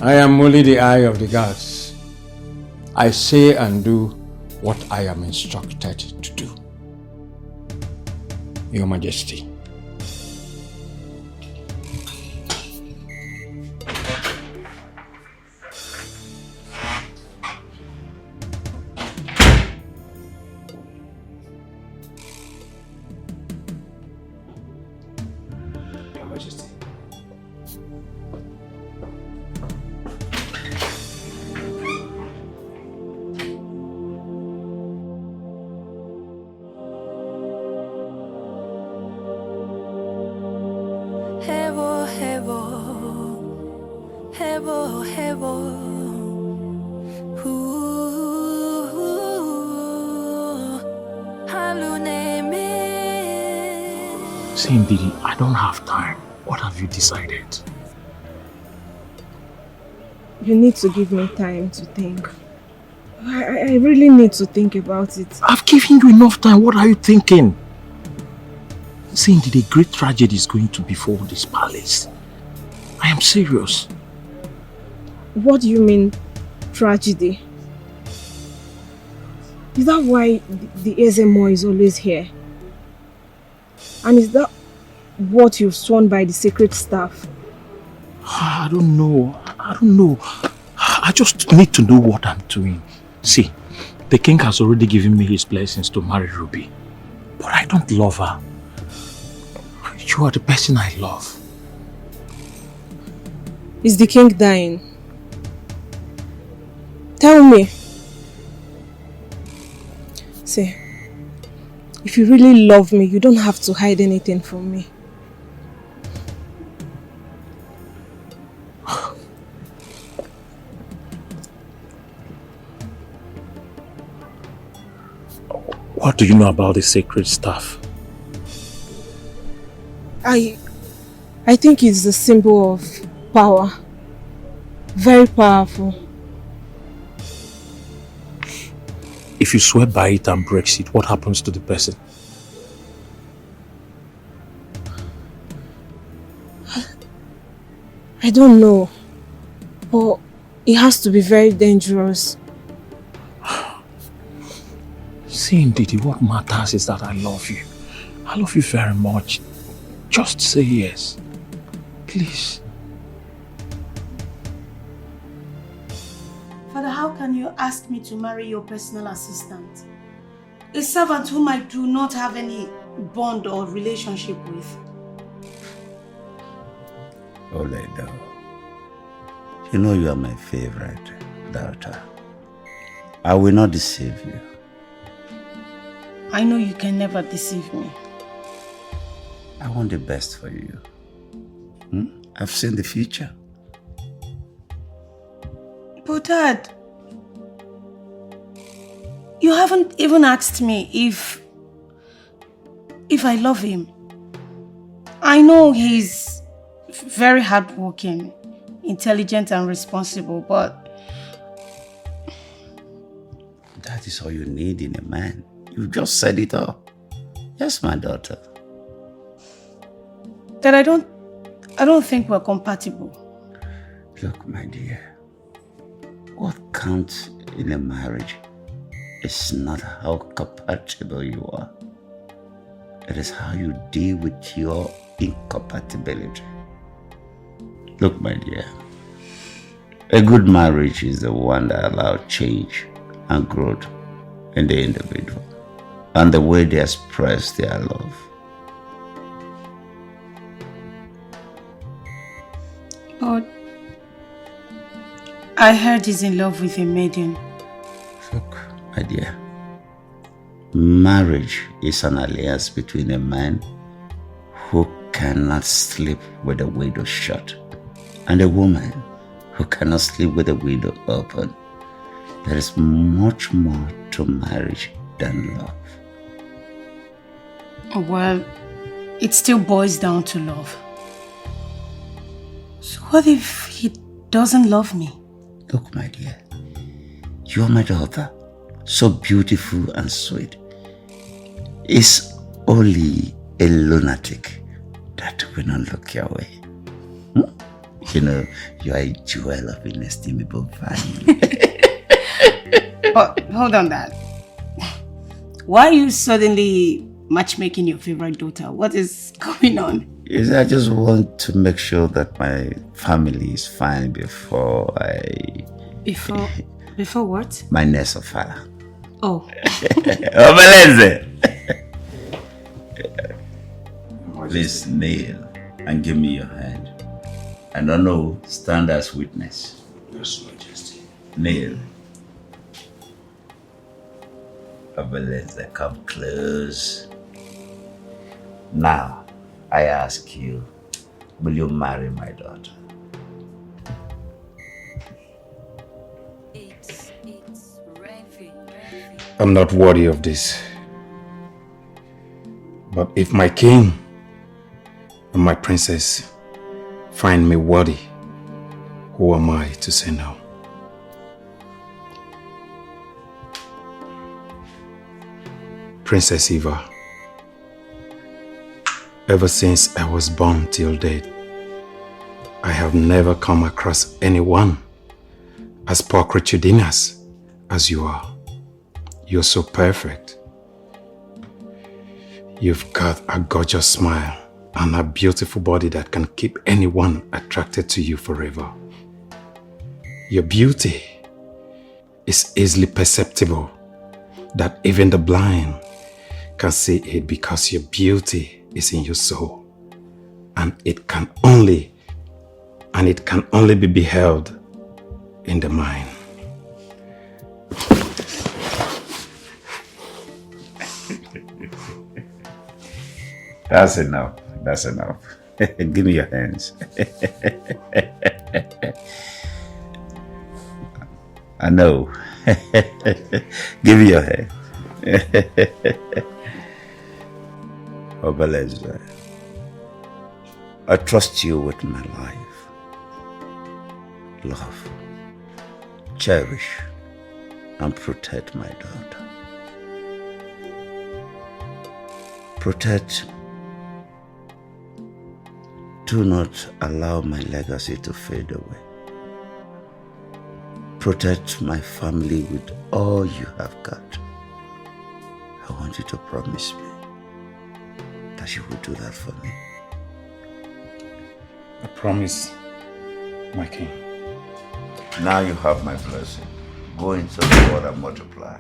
I am only the eye of the gods. I say and do what I am instructed to do. Your Majesty. Didi, I don't have time. What have you decided? You need to give me time to think. I really need to think about it. I've given you enough time. What are you thinking? Didi, a great tragedy is going to befall this palace. I am serious. What do you mean, tragedy? Is that why the Ezemo is always here? And is that what you've sworn by the sacred staff? I don't know. I just need to know what I'm doing. See, the king has already given me his blessings to marry Ruby. But I don't love her. You are the person I love. Is the king dying? Tell me. See, if you really love me, you don't have to hide anything from me. What do you know about the sacred staff? I think it's a symbol of power. Very powerful. If you swear by it and breaks it, what happens to the person? I don't know. But it has to be very dangerous. See, Didi, what matters is that I love you. I love you very much. Just say yes. Please. ask me to marry your personal assistant? A servant whom I do not have any bond or relationship with. Oledo, you know you are my favorite daughter. I will not deceive you. I know you can never deceive me. I want the best for you. I've seen the future. But Dad, you haven't even asked me if I love him. I know he's very hardworking, intelligent and responsible, but that is all you need in a man. You just said it all. Yes, my daughter. Dad, I don't think we're compatible. Look, my dear, what counts in a marriage is not how compatible you are. It is how you deal with your incompatibility. Look, my dear, a good marriage is the one that allows change and growth in the individual and the way they express their love. But I heard he's in love with a maiden. Look, my dear, marriage is an alliance between a man who cannot sleep with a window shut and a woman who cannot sleep with a window open. There is much more to marriage than love. Well, it still boils down to love. So what if he doesn't love me? Look, my dear, you are my daughter, so beautiful and sweet. It's only a lunatic that will not look your way. You know, you are a jewel of inestimable value. But hold on, Dad. Why are you suddenly matchmaking your favorite daughter? What is going on? Yes, I just want to make sure that my family is fine before I... Before what? My next of father. Oh. Obeleze! Please kneel and give me your hand. I don't know, stand as witness. Yes, Majesty. Kneel. Obeleze, come close. Now, I ask you, will you marry my daughter? I'm not worthy of this. But if my king and my princess find me worthy, who am I to say no? Princess Eva, ever since I was born till date, I have never come across anyone as pulchritudinous as you are. You're so perfect. You've got a gorgeous smile and a beautiful body that can keep anyone attracted to you forever. Your beauty is easily perceptible, that even the blind can see it because your beauty is in your soul, and it can only be beheld in the mind. That's enough. That's enough. Give me your hands. I know. Give me your hand. Obeleze, I trust you with my life. Love, cherish, and protect my daughter. Protect. Do not allow my legacy to fade away. Protect my family with all you have got. I want you to promise me that you will do that for me. I promise, my king. Now you have my blessing. Go into the world and multiply.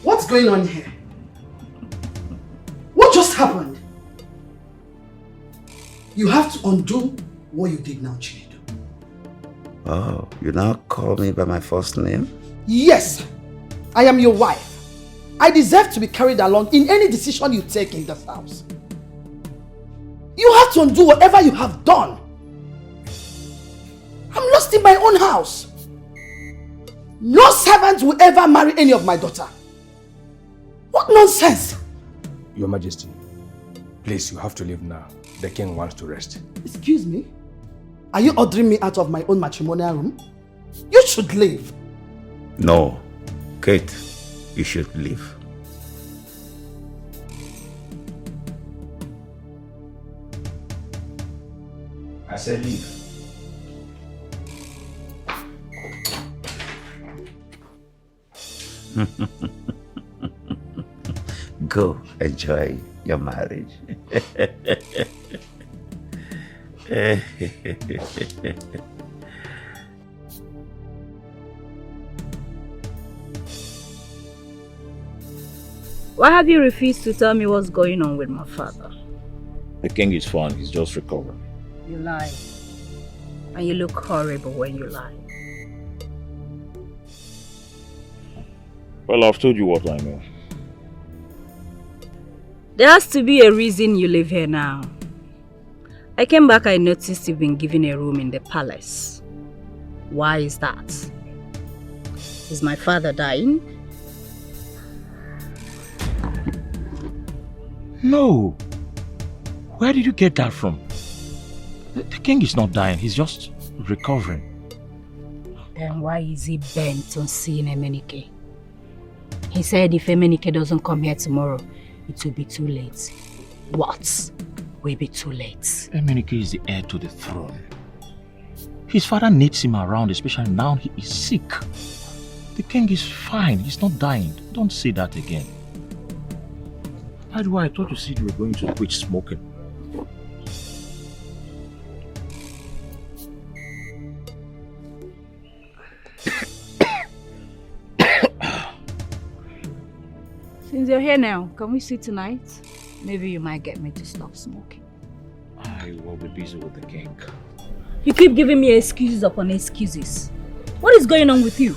What's going on here? What just happened? You have to undo what you did now, Chinedu. Oh, you now call me by my first name? Yes, I am your wife. I deserve to be carried along in any decision you take in this house. You have to undo whatever you have done. I'm lost in my own house. No servant will ever marry any of my daughter. What nonsense! Your Majesty, please, you have to leave now. The king wants to rest. Excuse me? Are you ordering me out of my own matrimonial room? You should leave. No. Kate, you should leave. I said leave. Go enjoy your marriage. Why have you refused to tell me what's going on with my father? The king is fine, he's just recovering. You lie. And you look horrible when you lie. Well, I've told you what I know. There has to be a reason you live here now. I came back, I noticed you've been given a room in the palace. Why is that? Is my father dying? No. Where did you get that from? The king is not dying, he's just recovering. Then why is he bent on seeing Emenike? He said if Emenike doesn't come here tomorrow, it will be too late. What will be too late? Emenike is the heir to the throne. His father needs him around, especially now he is sick. The king is fine, he's not dying. Don't say that again. By the way, I thought you said you were going to quit smoking. Since you're here now, can we see tonight? Maybe you might get me to stop smoking. I will be busy with the king. You keep giving me excuses upon excuses. What is going on with you?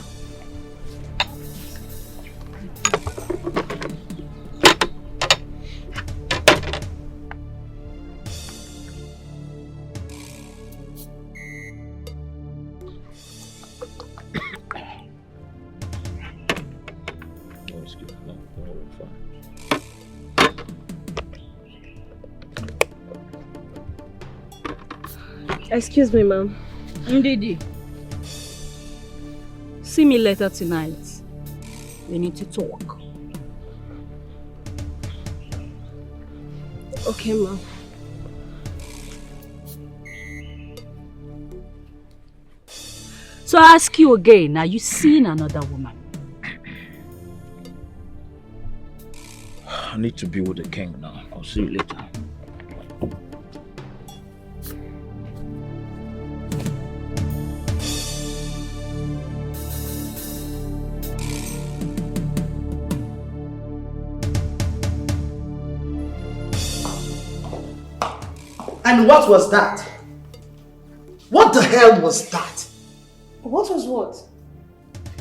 Excuse me, ma'am. Ndidi. See me later tonight. We need to talk. Okay, ma'am. So I ask you again, are you seeing another woman? I need to be with the king now. I'll see you later. And what was that? What the hell was that? What was what?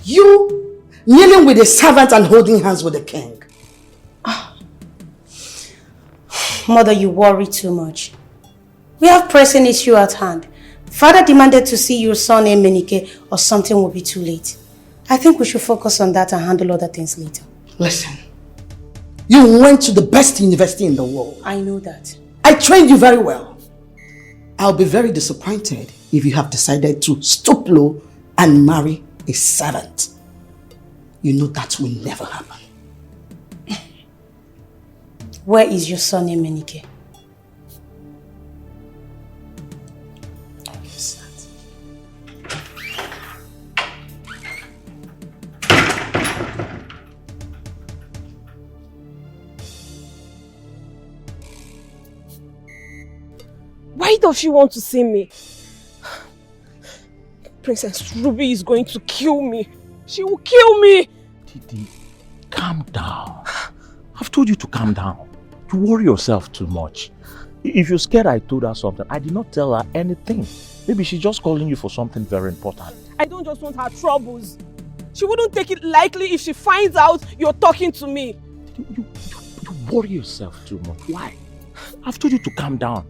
You kneeling with a servant and holding hands with the king. Mother, you worry too much. We have pressing issue at hand. Father demanded to see your son Emenike or something will be too late. I think we should focus on that and handle other things later. Listen, you went to the best university in the world. I know that. I trained you very well. I'll be very disappointed if you have decided to stoop low and marry a servant. You know that will never happen. Where is your son Emenike? Why does she want to see me? Princess Ruby is going to kill me. She will kill me. Didi, calm down. I've told you to calm down. You worry yourself too much. If you're scared I told her something, I did not tell her anything. Maybe she's just calling you for something very important. I don't just want her troubles. She wouldn't take it lightly if she finds out you're talking to me. You worry yourself too much. Why? I've told you to calm down.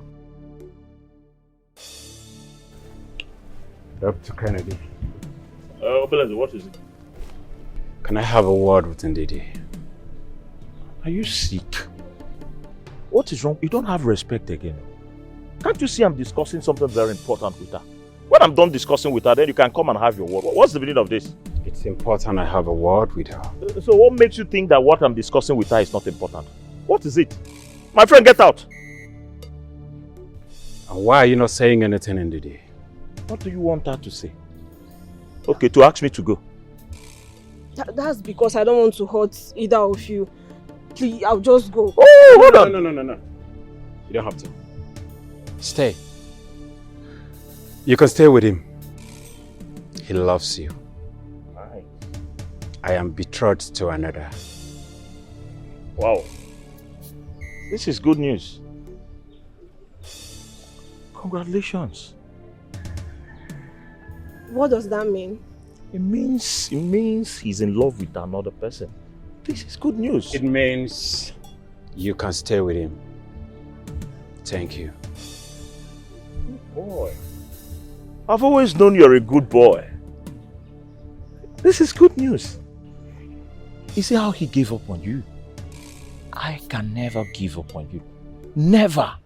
Dr. Kennedy. What is it? Can I have a word with Ndidi? Are you sick? What is wrong? You don't have respect again. Can't you see I'm discussing something very important with her? When I'm done discussing with her, then you can come and have your word. What's the meaning of this? It's important I have a word with her. So what makes you think that what I'm discussing with her is not important? What is it? My friend, get out! And why are you not saying anything, Ndidi? What do you want her to say? Okay, to ask me to go. That's because I don't want to hurt either of you. Please, I'll just go. Oh, hold on! No. You don't have to. Stay. You can stay with him. He loves you. Right. I am betrothed to another. Wow. This is good news. Congratulations. What does that mean? It means he's in love with another person. This is good news. It means you can stay with him. Thank you. Good boy. I've always known you're a good boy. This is good news. You see how he gave up on you? I can never give up on you. Never.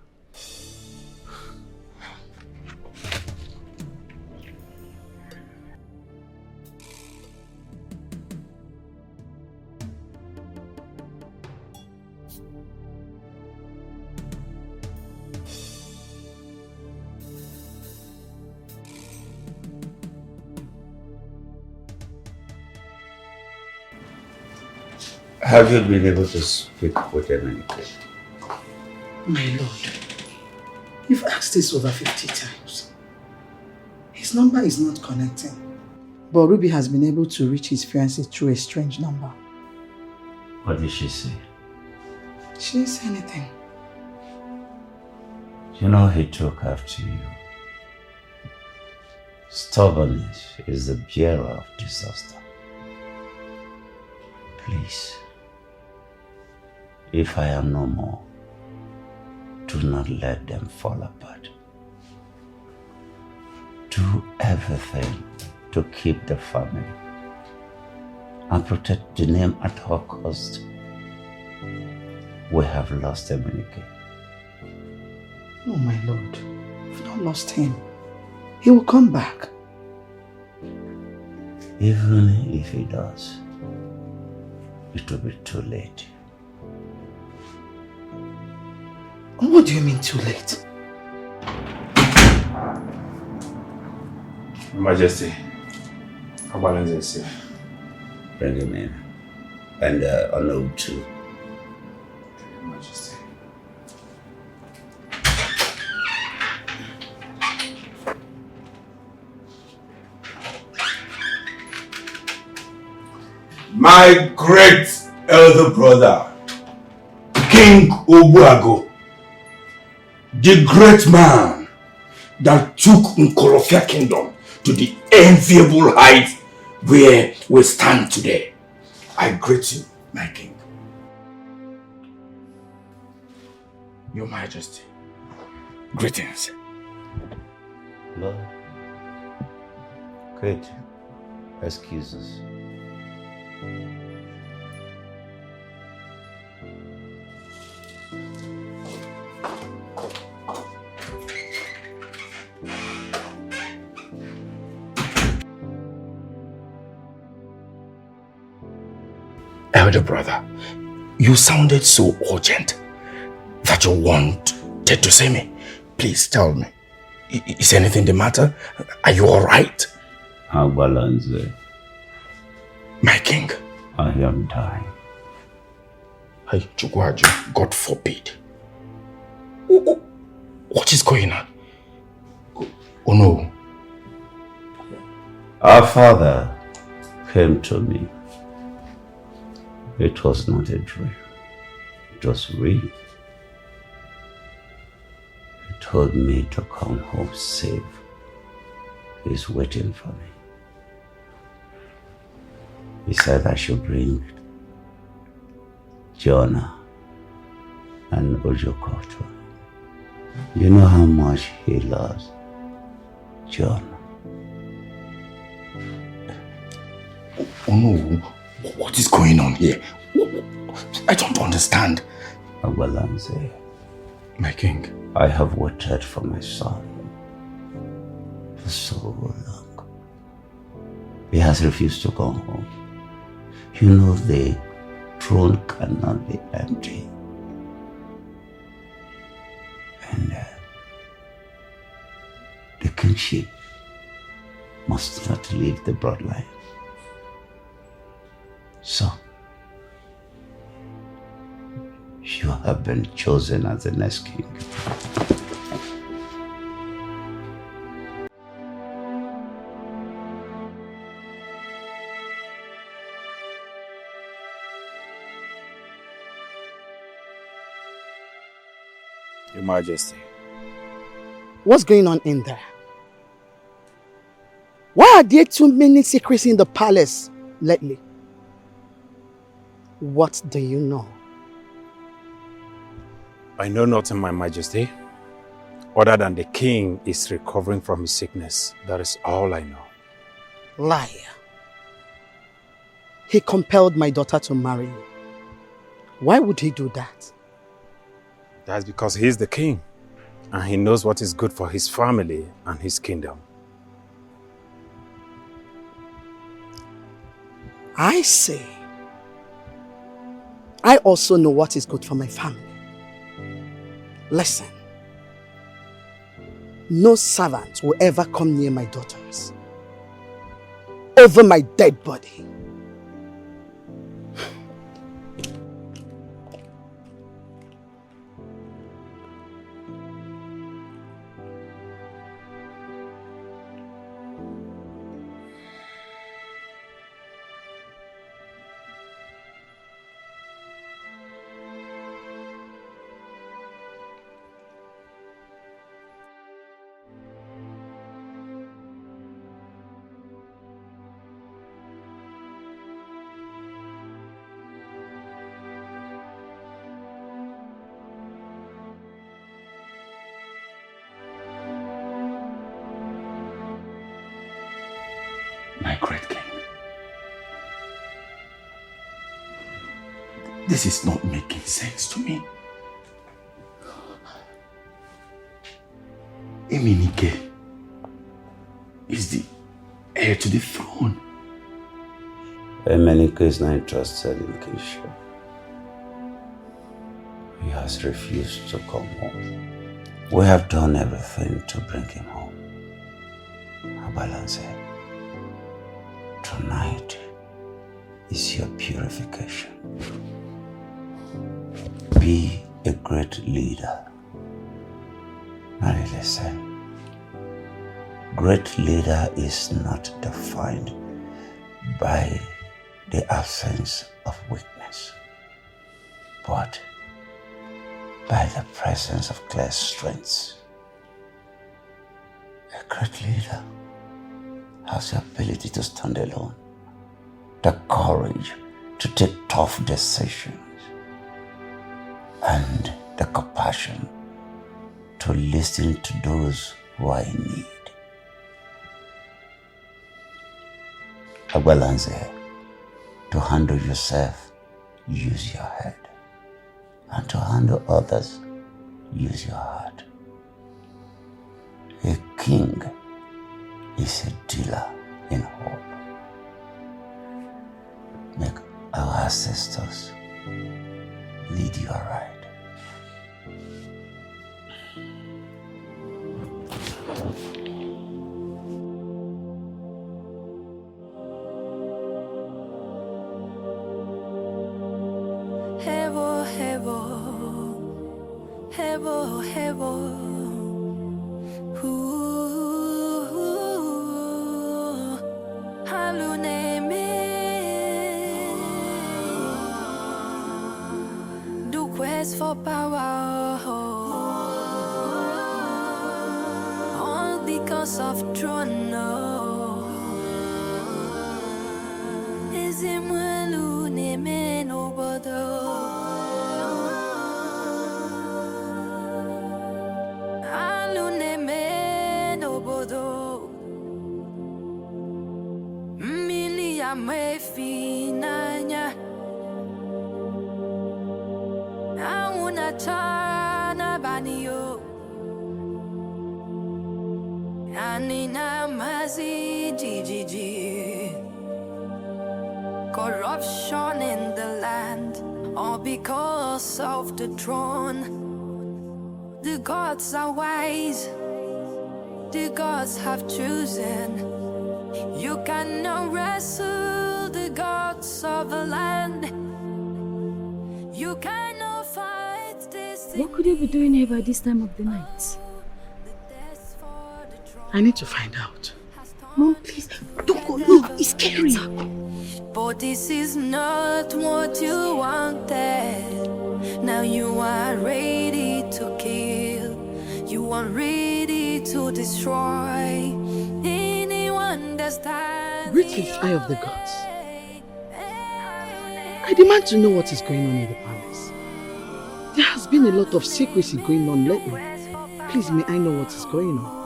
Have you been able to speak with him? My lord, you've asked this over 50 times. His number is not connecting. But Ruby has been able to reach his fiancée through a strange number. What did she say? She didn't say anything. You know he took after you. Stubbornness is the bearer of disaster. Please, if I am no more, do not let them fall apart. Do everything to keep the family and protect the name at all cost. We have lost Imminent. Oh my lord, we've not lost him. He will come back. Even if he does, it will be too late. What do you mean too late? Your Majesty, our balance is here. Bring him in. And Arnold too. Your Majesty. My great elder brother, King Obuago, the great man that took Nkolofia Kingdom to the enviable height where we stand today. I greet you, my king. Your Majesty, greetings. Lord, great excuses. Elder brother, you sounded so urgent that you wanted to see me. Please tell me, is anything the matter? Are you alright? Agbalanze, my king. I am dying. Hey, Chukwajo, God forbid. What is going on? Oh no. Our father came to me. It was not a dream. It was real. He told me to come home safe. He's waiting for me. He said I should bring Jonah and Ojoko to him. You know how much he loves Jonah. Oh no, what is going on here? I don't understand. Agbalanze, my king, I have waited for my son for so long. He has refused to come home. You know the throne cannot be empty. And the kingship must not leave the bloodline. So, you have been chosen as the next king. Your Majesty. What's going on in there? Why are there too many secrets in the palace lately? What do you know? I know nothing, my Majesty, other than the king is recovering from his sickness. That is all I know. Liar. He compelled my daughter to marry you. Why would he do that? That's because he is the king, and he knows what is good for his family and his kingdom. I say, I also know what is good for my family. Listen, no servant will ever come near my daughters over my dead body. My great king, this is not making sense to me. Imminent is the heir to the throne. Imminent is not interested in kingship. He has refused to come home. We have done everything to bring him home. Abalanze, tonight is your purification. Be a great leader. Now listen. Great leader is not defined by the absence of weakness, but by the presence of clear strengths. A great leader has the ability to stand alone, the courage to take tough decisions, and the compassion to listen to those who are in need. Abalanze, to handle yourself, use your head. And to handle others, use your heart. A king is a dealer in hope. Make our ancestors lead you aright. Hevo, hevo, hevo, hevo. Ooh, halune me. quest for power, all because of throne. Is it malu neme no bodo? Alu neme no bodo. Milia me finanya. Auna chana banio. Anina mazi GGG. Corruption in the land, all because of the throne. The gods are wise, the gods have chosen. You cannot wrestle the gods of the land. You cannot fight this. What could he be doing here by this time of the night? I need to find out. Mom, please, don't go. Look, it's scary. But this is not what you wanted. Now you are ready to kill. You are ready to destroy anyone that stands. Reach the eye of the gods. I demand to know what is going on in the palace. There has been a lot of secrecy going on lately. Please, may I know what is going on?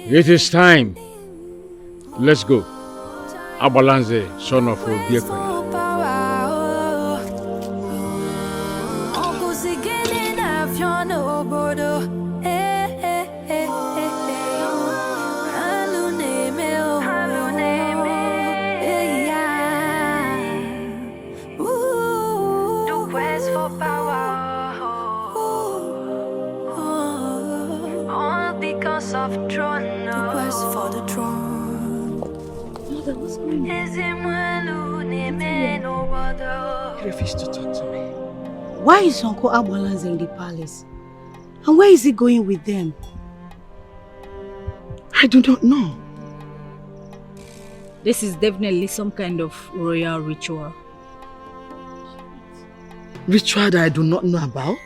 It is time. Let's go. Abalanze, son of Obiekwe. He refused to talk to me. Why is Uncle Abalanze in the palace? And where is he going with them? I do not know. This is definitely some kind of royal ritual. Ritual that I do not know about?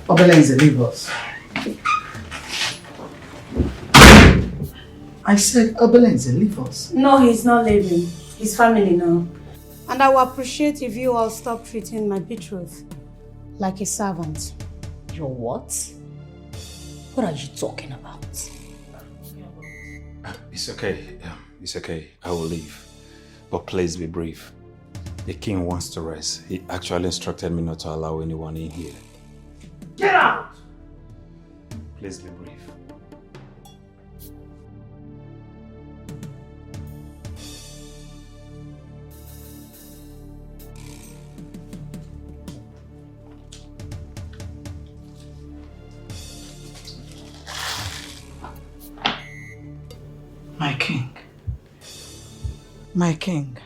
Abalanze, leave us. I said, Abalanze, leave us. No, he's not leaving. His family now. And I will appreciate if you all stop treating my betrothed like a servant. Your what? What are you talking about? It's okay. It's okay. I will leave. But please be brief. The king wants to rest. He actually instructed me not to allow anyone in here. Get out! Please be brief. My king. My king.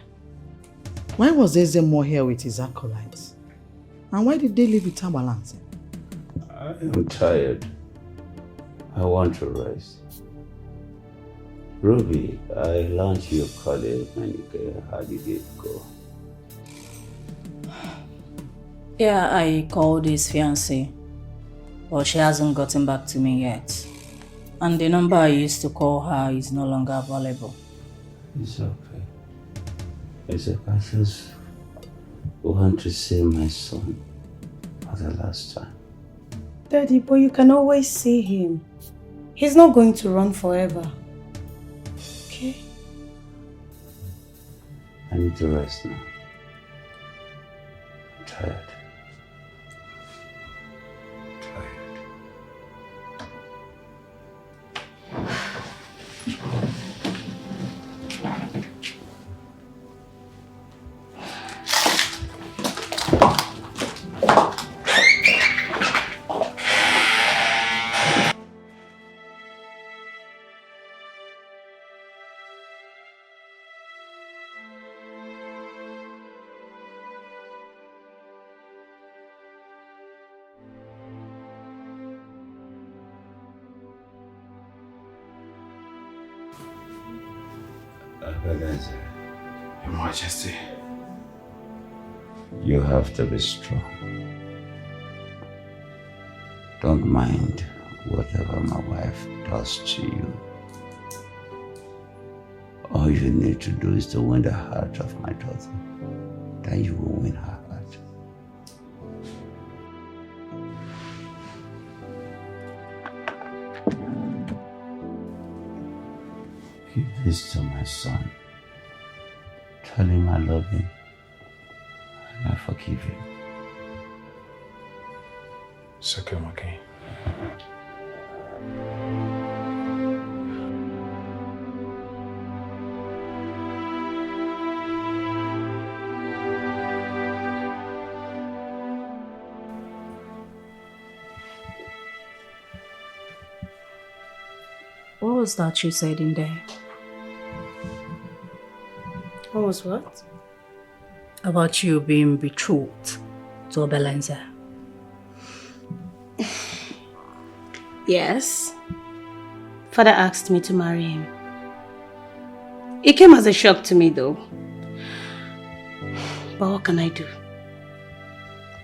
Why was Ezemo here with his acolytes? And why did they leave with Abalanze? I am tired. I want to rest. Ruby, I launched your colleague and how did it go? Yeah, I called his fiancée, but she hasn't gotten back to me yet. And the number I used to call her is no longer available. It's okay. It's okay. I just want to see my son for the last time. Daddy, but you can always see him. He's not going to run forever. Okay? I need to rest now. I'm tired. Your Majesty. You have to be strong. Don't mind whatever my wife does to you. All you need to do is to win the heart of my daughter. Then you will win her heart. Give this to my son. Tell him I love him and I forgive him. It's okay, Maki. What was that you said in there? What was what? About you being betrothed to Obelenze. Yes. Father asked me to marry him. It came as a shock to me though. But what can I do?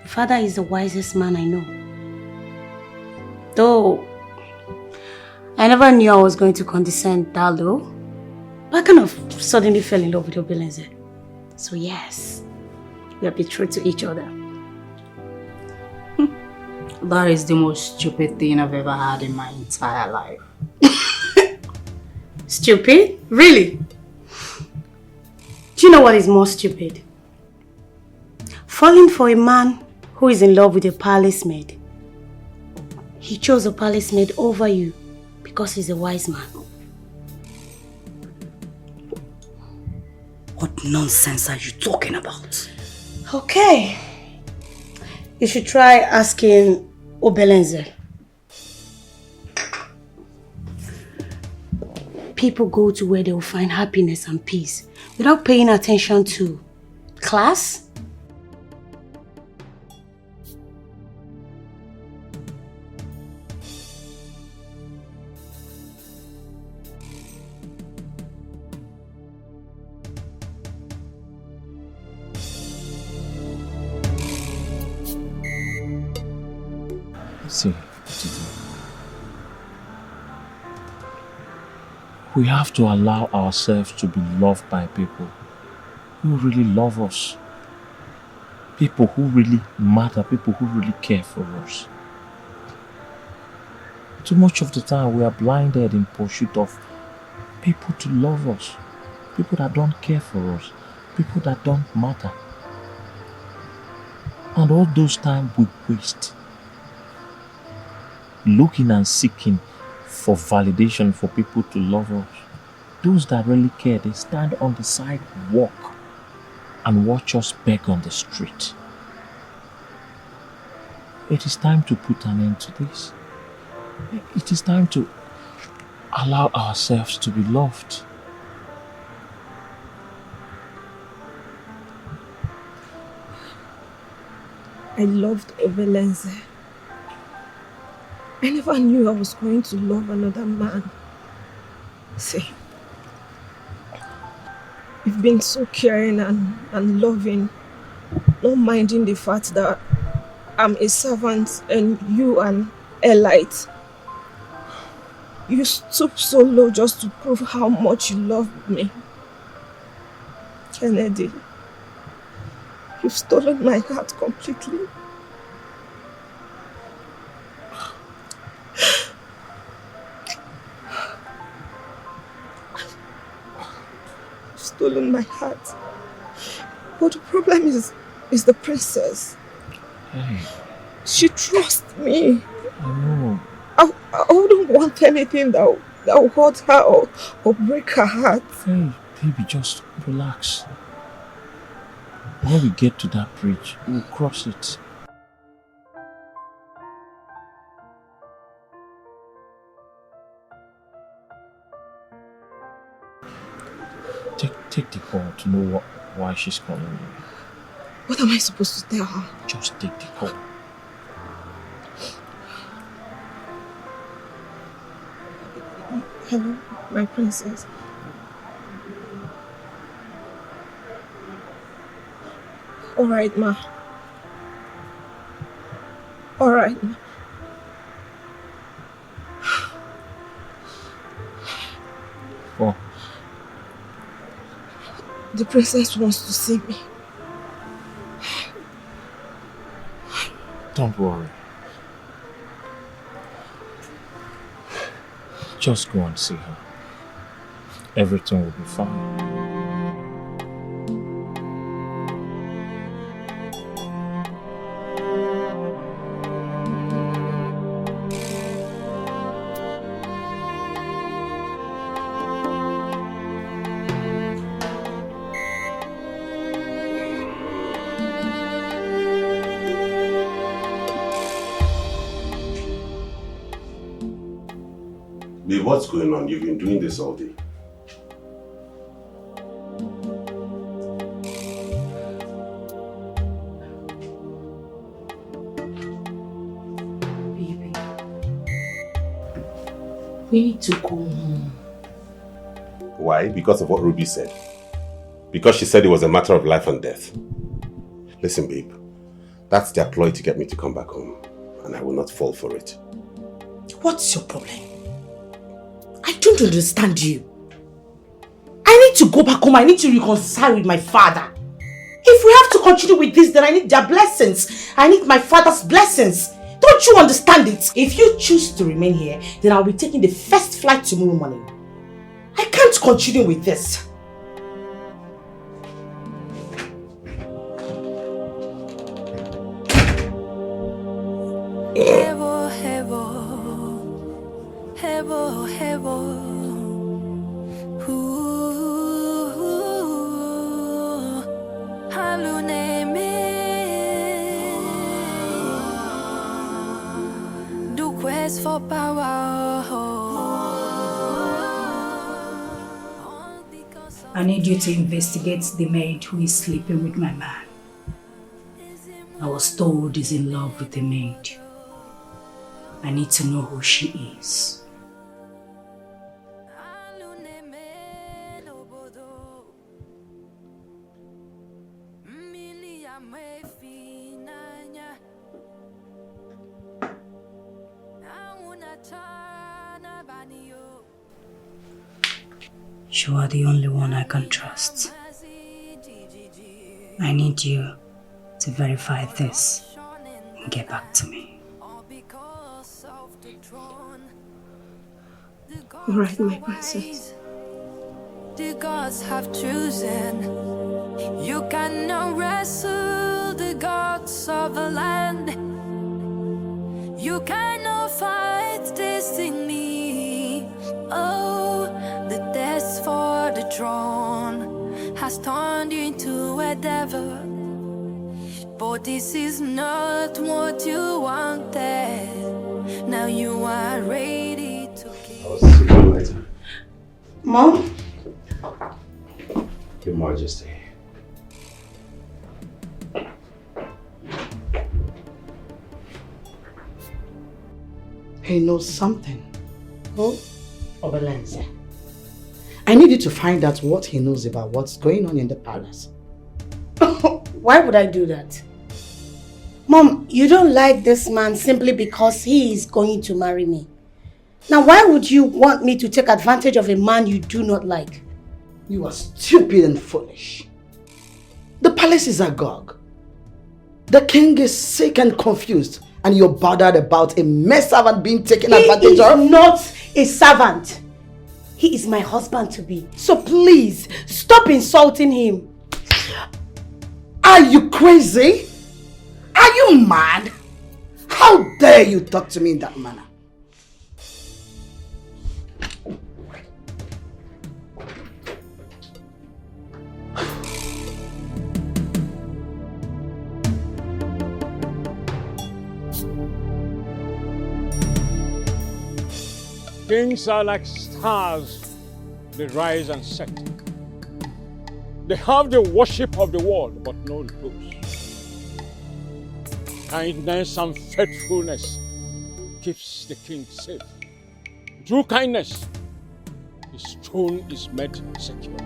Father is the wisest man I know. Though I never knew I was going to condescend that low. But I kind of suddenly fell in love with Obelenze. So yes, we are betrothed to each other. That is the most stupid thing I've ever had in my entire life. Stupid? Really? Do you know what is more stupid? Falling for a man who is in love with a palace maid. He chose a palace maid over you because he's a wise man. What nonsense are you talking about? Okay. You should try asking Obelenze. People go to where they will find happiness and peace without paying attention to class. See, we have to allow ourselves to be loved by people who really love us. People who really matter, people who really care for us. Too much of the time we are blinded in pursuit of people to love us. People that don't care for us. People that don't matter. And all those times we waste looking and seeking for validation for people to love us. Those that really care, they stand on the sidewalk and watch us beg on the street. It is time to put an end to this. It is time to allow ourselves to be loved. I loved Obelenze. I never knew I was going to love another man. See, you've been so caring and loving, not minding the fact that I'm a servant and you an elite. You stoop so low just to prove how much you love me. Kennedy, you've stolen my heart completely. You've stolen my heart. But the problem is the princess. Hey. She trusts me. I know. I wouldn't want anything that will hurt her or break her heart. Hey, baby, just relax. When we get to that bridge, we'll cross it. Take the call to know why she's calling you. What am I supposed to tell her? Just take the call. Hello, my princess. Alright, ma. Alright, ma. Oh. The princess wants to see me. Don't worry. Just go and see her. Everything will be fine. Babe, what's going on? You've been doing this all day. Baby, we need to go home. Why? Because of what Ruby said. Because she said it was a matter of life and death. Listen, babe. That's their ploy to get me to come back home. And I will not fall for it. What's your problem? I don't understand you. I need to go back home. I need to reconcile with my father. If we have to continue with this, then I need their blessings. I need my father's blessings. Don't you understand it? If you choose to remain here, then I'll be taking the first flight tomorrow morning. I can't continue with this. Hevo, hevo, hevo, hevo. Haluneme, do quest for power. I need you to investigate the maid who is sleeping with my man. I was told he's in love with the maid. I need to know who she is. You are the only one I can trust. I need you to verify this and get back to me. Alright, my princess. The gods have chosen. You cannot wrestle the gods of the land. You cannot fight destiny. Oh, the test for the throne has turned you into a devil. But this is not what you wanted. Now you are ready to kill. I'll see you later. Mom? Your Majesty. He knows something. Oh, Obelenze. I need you to find out what he knows about what's going on in the palace. Why would I do that? Mom, you don't like this man simply because he is going to marry me. Now, why would you want me to take advantage of a man you do not like? You are stupid and foolish. The palace is agog. The king is sick and confused, and you're bothered about a mere servant being taken advantage of? He is not a servant. He is my husband to be. So please, stop insulting him. Are you crazy? Are you mad? How dare you talk to me in that manner? Kings are like stars, they rise and set. They have the worship of the world, but no repose. Kindness and faithfulness keeps the king safe. Through kindness, his throne is made secure.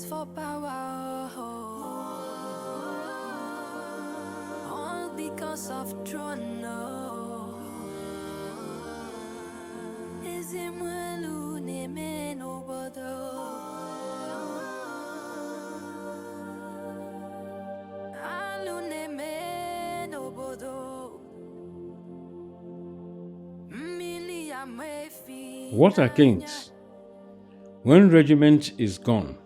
For power, all because of throne. Is him well name obodo. Alu name obodo. What are kings? When regiment is gone,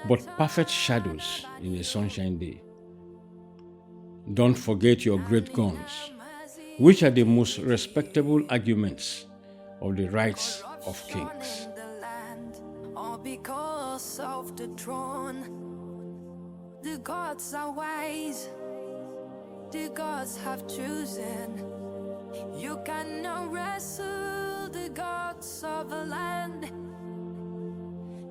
but perfect shadows in a sunshine day. Don't forget your great guns, which are the most respectable arguments of the rights of kings. All because of the throne. The gods are wise. The gods have chosen. You cannot wrestle the gods of the land.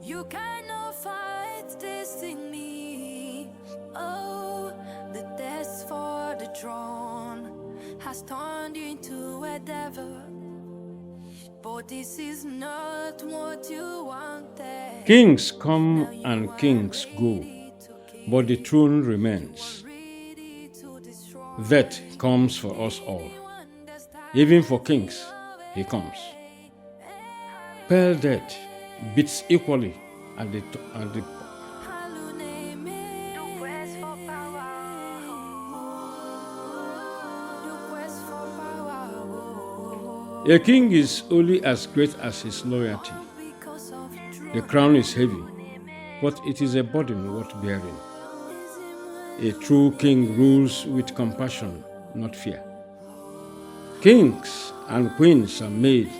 You cannot fight destiny. Oh, the test for the throne has turned into a devil. But this is not what you wanted. Kings come and kings go, but the throne remains. That comes for us all. Even for kings, he comes. Pale death beats equally at the A king is only as great as his loyalty. The crown is heavy, but it is a burden worth bearing. A true king rules with compassion, not fear. Kings and queens are made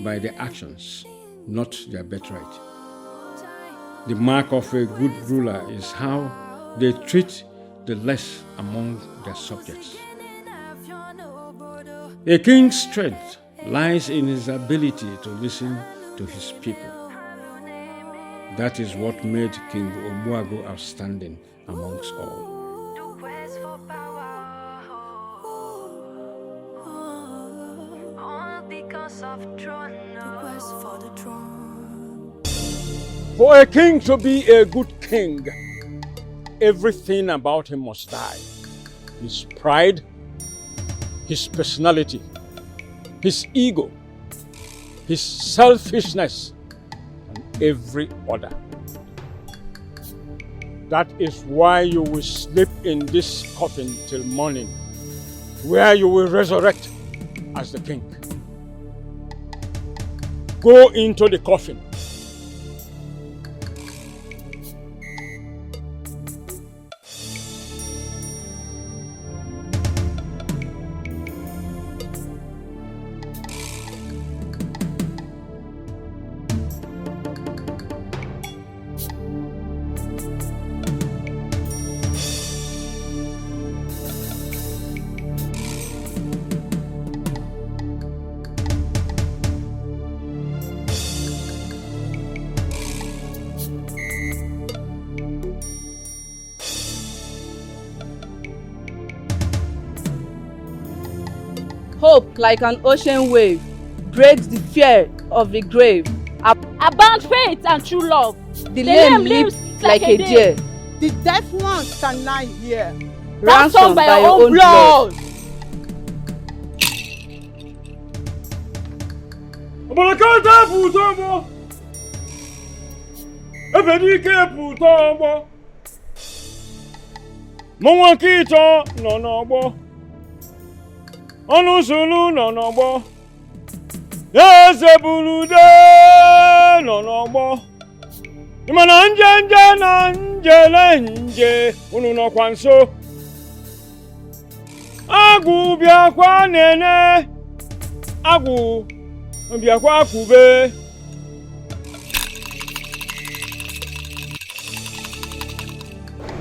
by their actions, not their birthright. The mark of a good ruler is how they treat the less among their subjects. A king's strength lies in his ability to listen to his people. That is what made King Omuago outstanding amongst all. For a king to be a good king, everything about him must die. His pride, his personality, his ego, his selfishness, and every other. That is why you will sleep in this coffin till morning, where you will resurrect as the king. Go into the coffin. hope like an ocean wave breaks the fear of the grave. About faith and true love. The lame leaps like a deer. The deaf ones can lie here. Ransomed by your own blood. Imana nje na nje unu no kwanso agwu bia kwa nene agwu bia kwa kube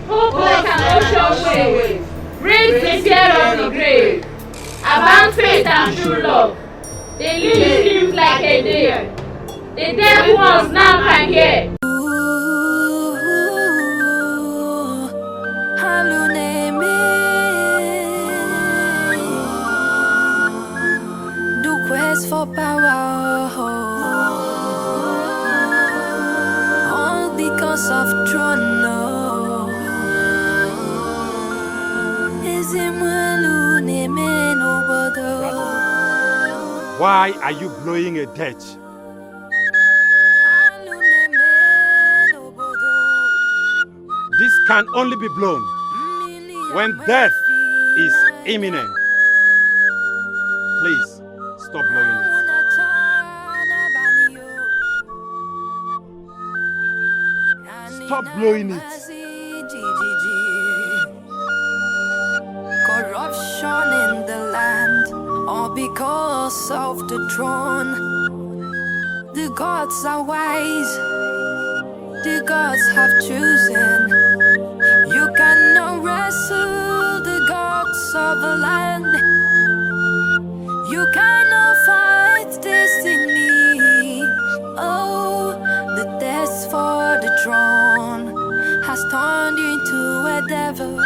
Hope like an ocean wave breaks the fear of the grave. About faith and true love. The lily sleeps like a deer. The dead ones now can hear. The quest for power, all because of throne. Why are you blowing a dirge? This can only be blown when death is imminent. Please, stop blowing it. Stop blowing it. Corruption in the land, all because of the throne. The gods are wise, the gods have chosen. You cannot wrestle the gods of the land. You cannot fight destiny. Oh, the test for the throne has turned you into a devil.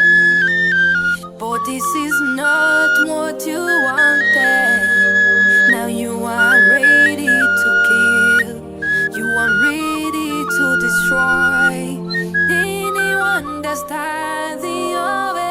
But this is not what you wanted. Now you are ready to kill. You are ready to destroy anyone that stands in your way.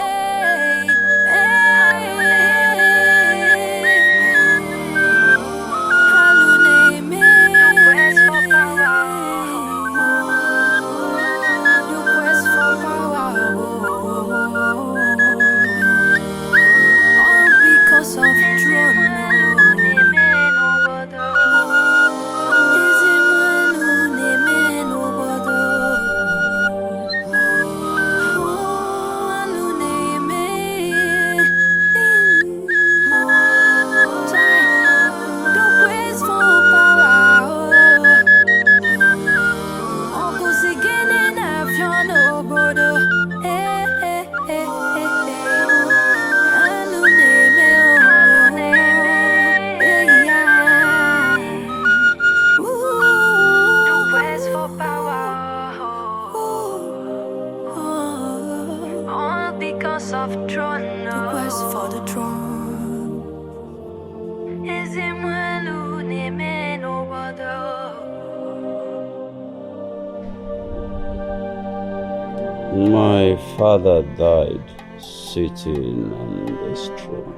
My father died sitting on this throne,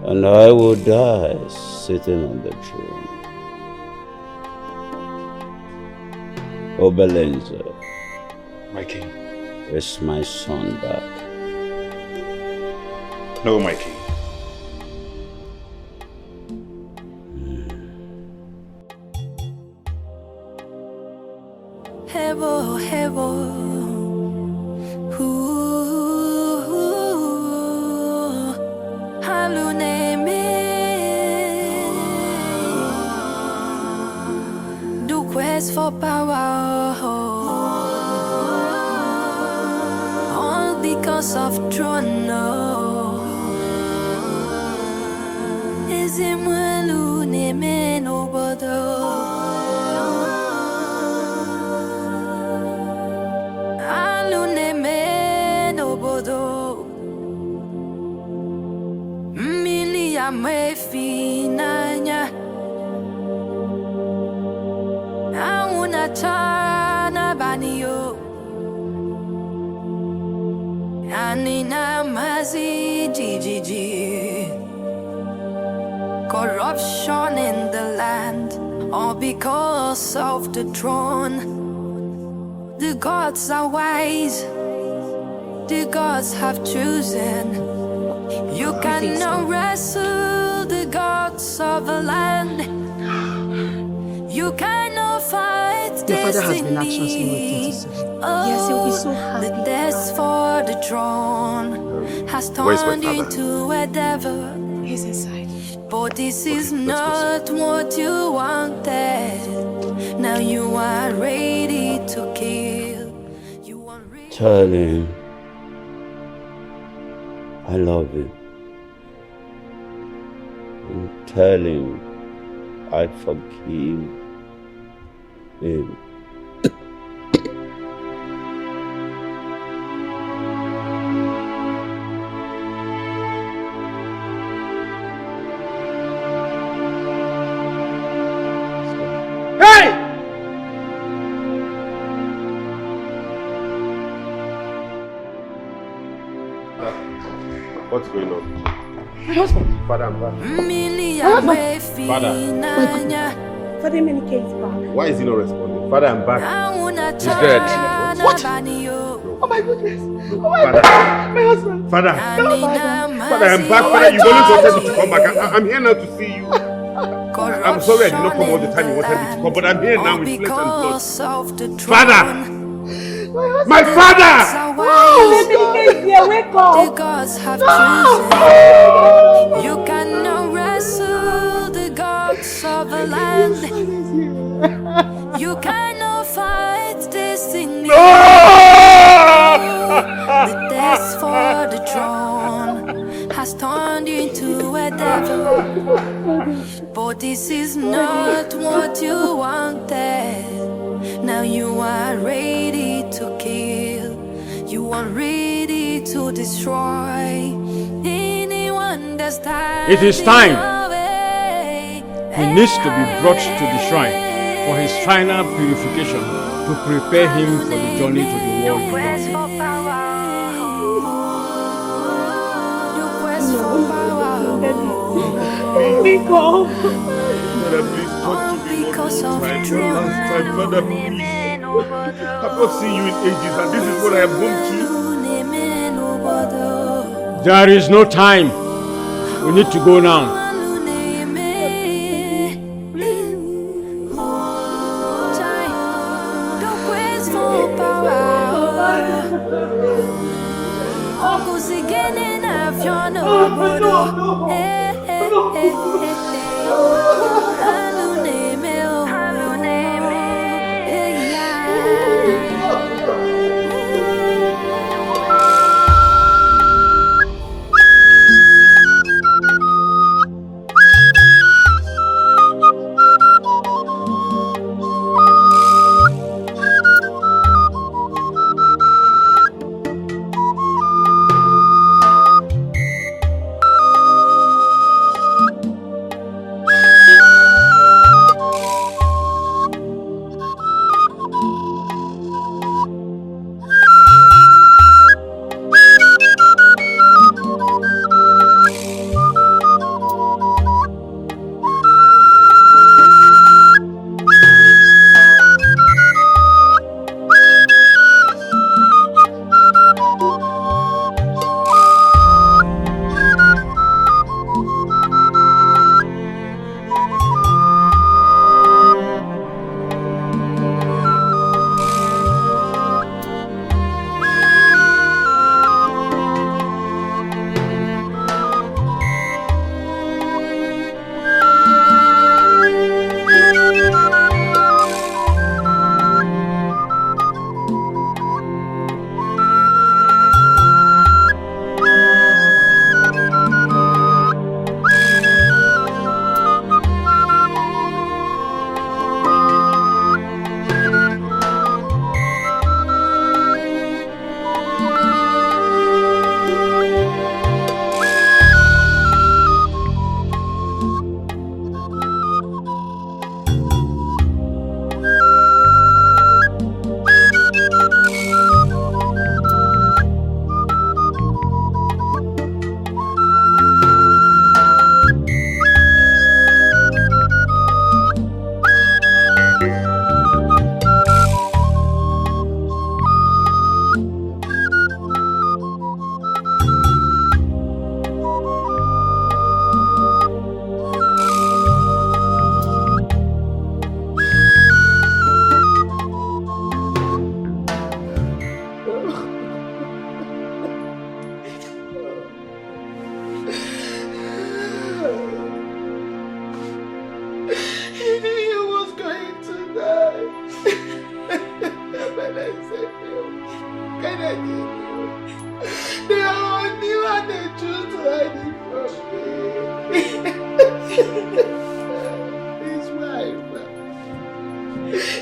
and I will die sitting on the throne. Obelenze, my king, is my son back? No, my king. Hebo, hebo. For power, all because of throne. Is it malu neme no bodo? Alu neme no bodo. Mili chana banio Anina mazi GGG Corruption in the land all because of the throne. The gods are wise, the gods have chosen. You cannot wrestle the gods of the land. You cannot fight Your father has been destiny. anxiously waiting to see you. Yes, he'll be so happy. The test for the throne has turned into a devil. He's inside. But this is not what you wanted. Now you are ready to kill. Tell him I love him. And tell him I forgive him. What's going on? My husband. Father, I'm back. Father. Father Emenike is back. Why is he not responding? Father, I'm back. He's dead. What? Oh my goodness. Oh my God. My husband. Father. No, Father, I'm back. Father, you only wanted me to come back. I'm here now to see you. I'm sorry I did not come all the time you wanted me to come, but I'm here now with flesh and blood. Father! My father! Wake up! The gods have chosen. You cannot wrestle the gods of the land. You cannot fight destiny. The test for the throne has turned into a devil. But this is not what you wanted. Now you are ready to kill. You are ready to destroy anyone that's tired. It is time. He needs to be brought to the shrine for his final purification to prepare him for the journey to the world beyond. Wake up! Father, please talk to me one last time. Father, please. I've not seen you in ages, and this is what I am home to. There is no time. We need to go now.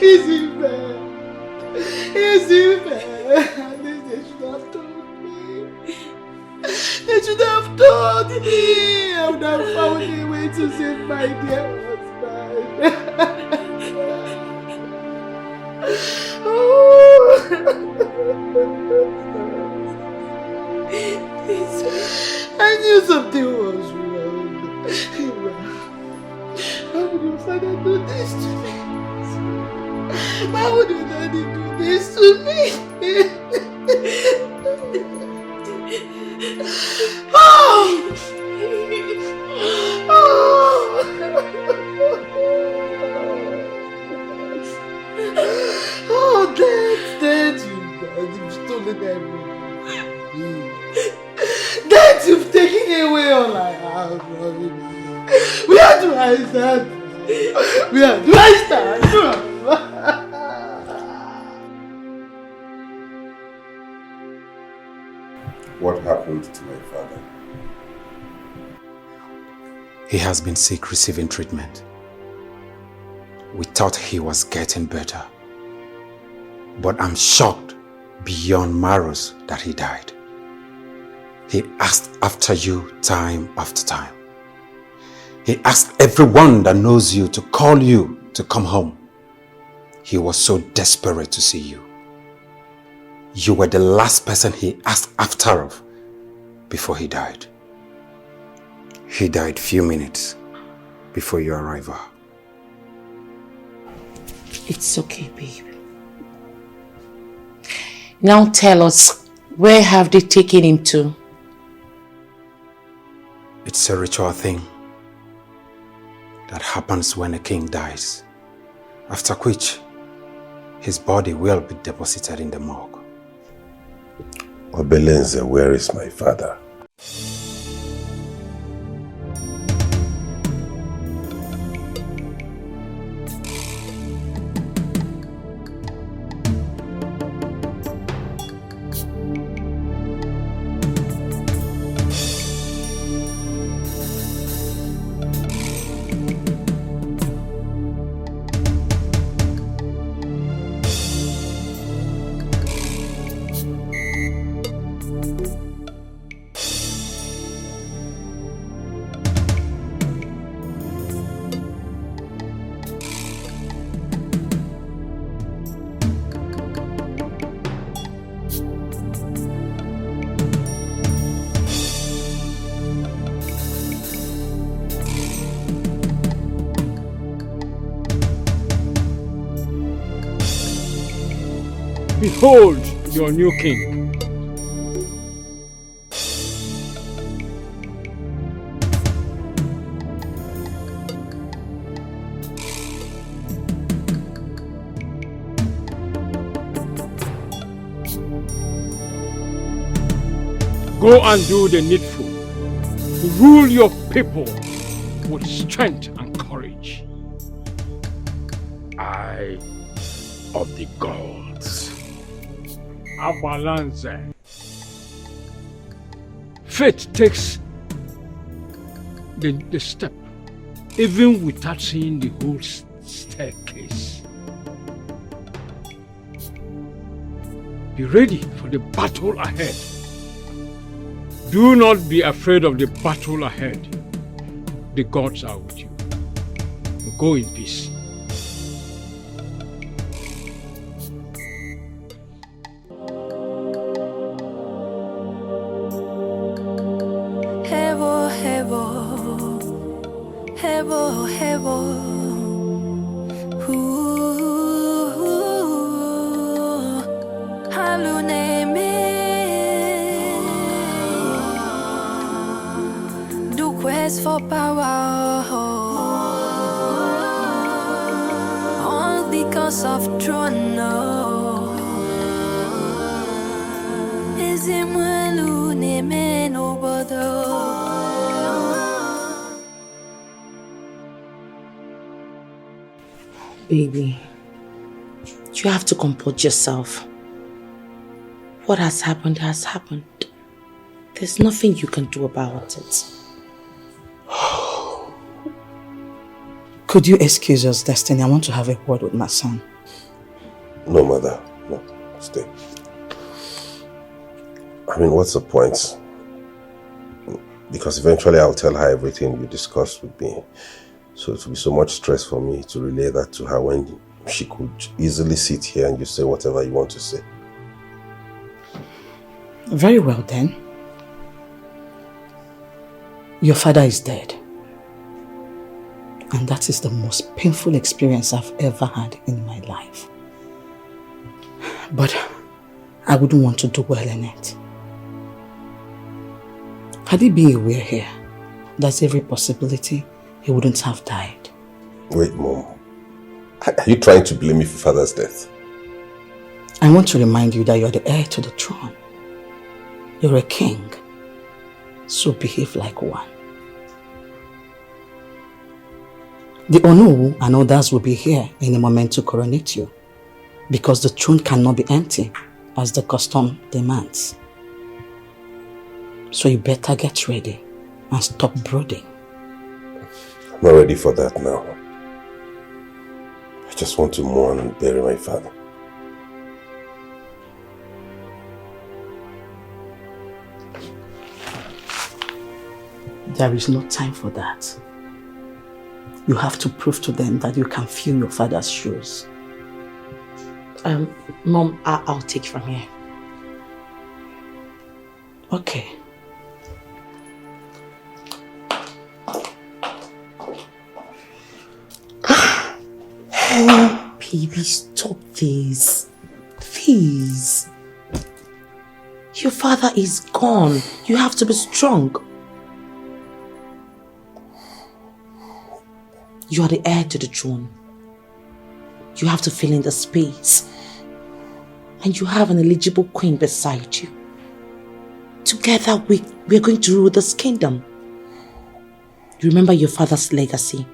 Is it fair? Is it fair? They should have told me. They should have told me. I would have found a way to save my dear husband. I knew something was wrong. How would your father do this to me? Why would your daddy do this to me? Dad, you've stolen everything. Dad, you've taken away all I have. Where do I stand? Where do I stand? What happened to my father? He has been sick receiving treatment. We thought he was getting better. But I'm shocked beyond marrows that he died. He asked after you time after time. He asked everyone that knows you to call you to come home. He was so desperate to see you. You were the last person he asked after of before he died. He died few minutes before your arrival. It's okay, baby. Now tell us, where have they taken him to? It's a ritual thing that happens when a king dies, after which his body will be deposited in the morgue. Obelenze, where is my father? Behold your new king. Go and do the needful. Rule your people with strength and courage. Eye of the gods. Abalanze. Faith takes the step, even without seeing the whole staircase. Be ready for the battle ahead. Do not be afraid of the battle ahead. The gods are with you. Go in peace. For power, all because of throne. Is it Baby, you have to comport yourself. What has happened has happened. There's nothing you can do about it. Could you excuse us, Destiny? I want to have a word with my son. No, mother. No, stay. I mean, what's the point? Because eventually I'll tell her everything you discussed with me. So it will be so much stress for me to relay that to her when she could easily sit here and you say whatever you want to say. Very well then. Your father is dead. And that is the most painful experience I've ever had in my life. But I wouldn't want to dwell in it. Had he been aware here, there's every possibility he wouldn't have died. Wait, Mom. Are you trying to blame me for father's death? I want to remind you that you're the heir to the throne. You're a king, so behave like one. The Onu and others will be here in a moment to coronate you, because the throne cannot be empty, as the custom demands. So you better get ready and stop brooding. I'm not ready for that now. I just want to mourn and bury my father. There is no time for that. You have to prove to them that you can fill your father's shoes. Mom, I'll take from here. Okay. Baby, stop this. Please. Your father is gone. You have to be strong. You are the heir to the throne. You have to fill in the space. And you have an eligible queen beside you. Together we're going to rule this kingdom. You remember your father's legacy.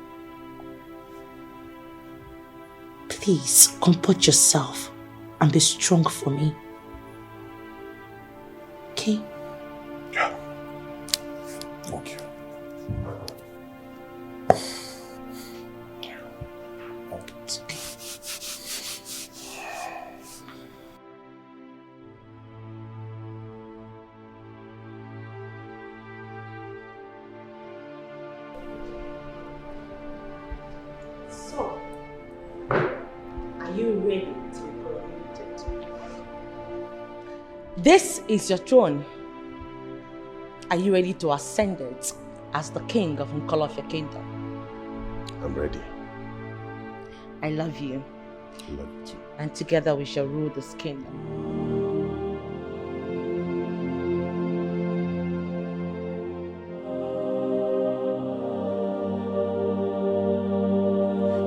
Please, comport yourself and be strong for me. Okay? Yeah. Thank you. It's okay. So, are you ready to be coronated? This is your throne. Are you ready to ascend it as the king of your kingdom? I'm ready. I love you. I love you too. And together we shall rule this kingdom.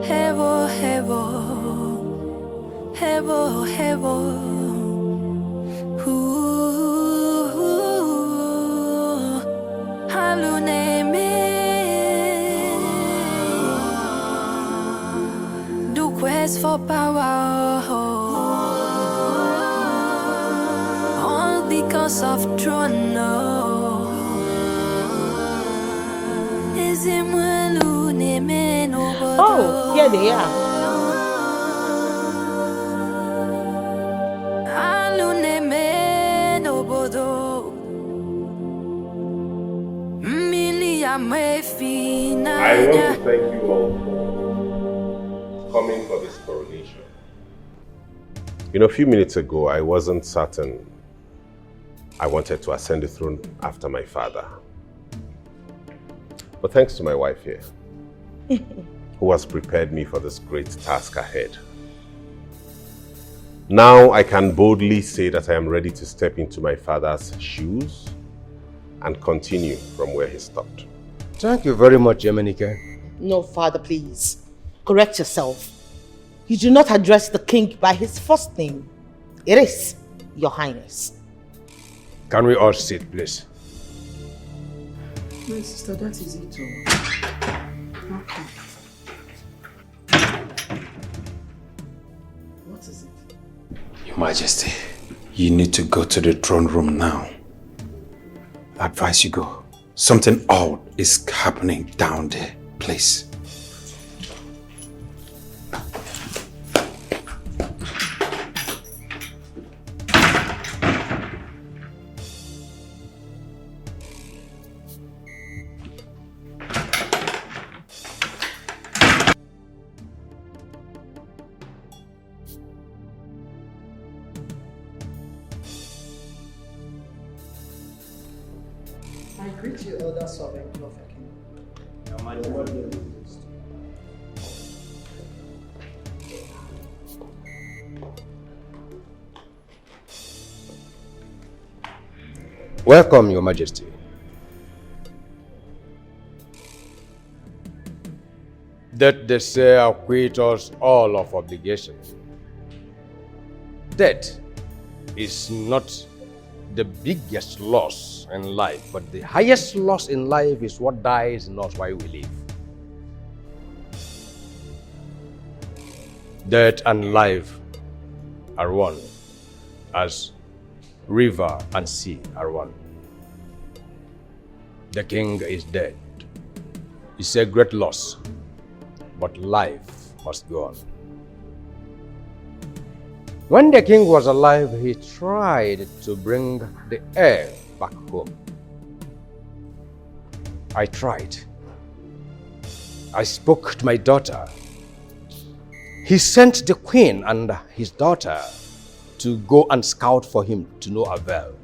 Hevo, hevo, hevo, hevo. Quest for power, all because of throne. Oh, here they are. I want to thank you all for coming for this coronation. You know, a few minutes ago, I wasn't certain I wanted to ascend the throne after my father. But thanks to my wife here, who has prepared me for this great task ahead. Now I can boldly say that I am ready to step into my father's shoes and continue from where he stopped. Thank you very much, Emenike. No, father, please. Correct yourself. You do not address the king by his first name. It is your highness. Can we all sit, please? My sister, that is it all. Okay. What is it? Your Majesty, you need to go to the throne room now. I advise you go. Something odd is happening down there, please. Greet your elder servant of your kingdom. Welcome, Your Majesty. That they say acquit us all of obligation. Death is not the biggest loss in life, but the highest loss in life is what dies in us while we live. Death and life are one, as river and sea are one. The king is dead. It's a great loss, but life must go on. When the king was alive, he tried to bring the heir back home. I tried. I spoke to my daughter. He sent the queen and his daughter to go and scout for him to no avail.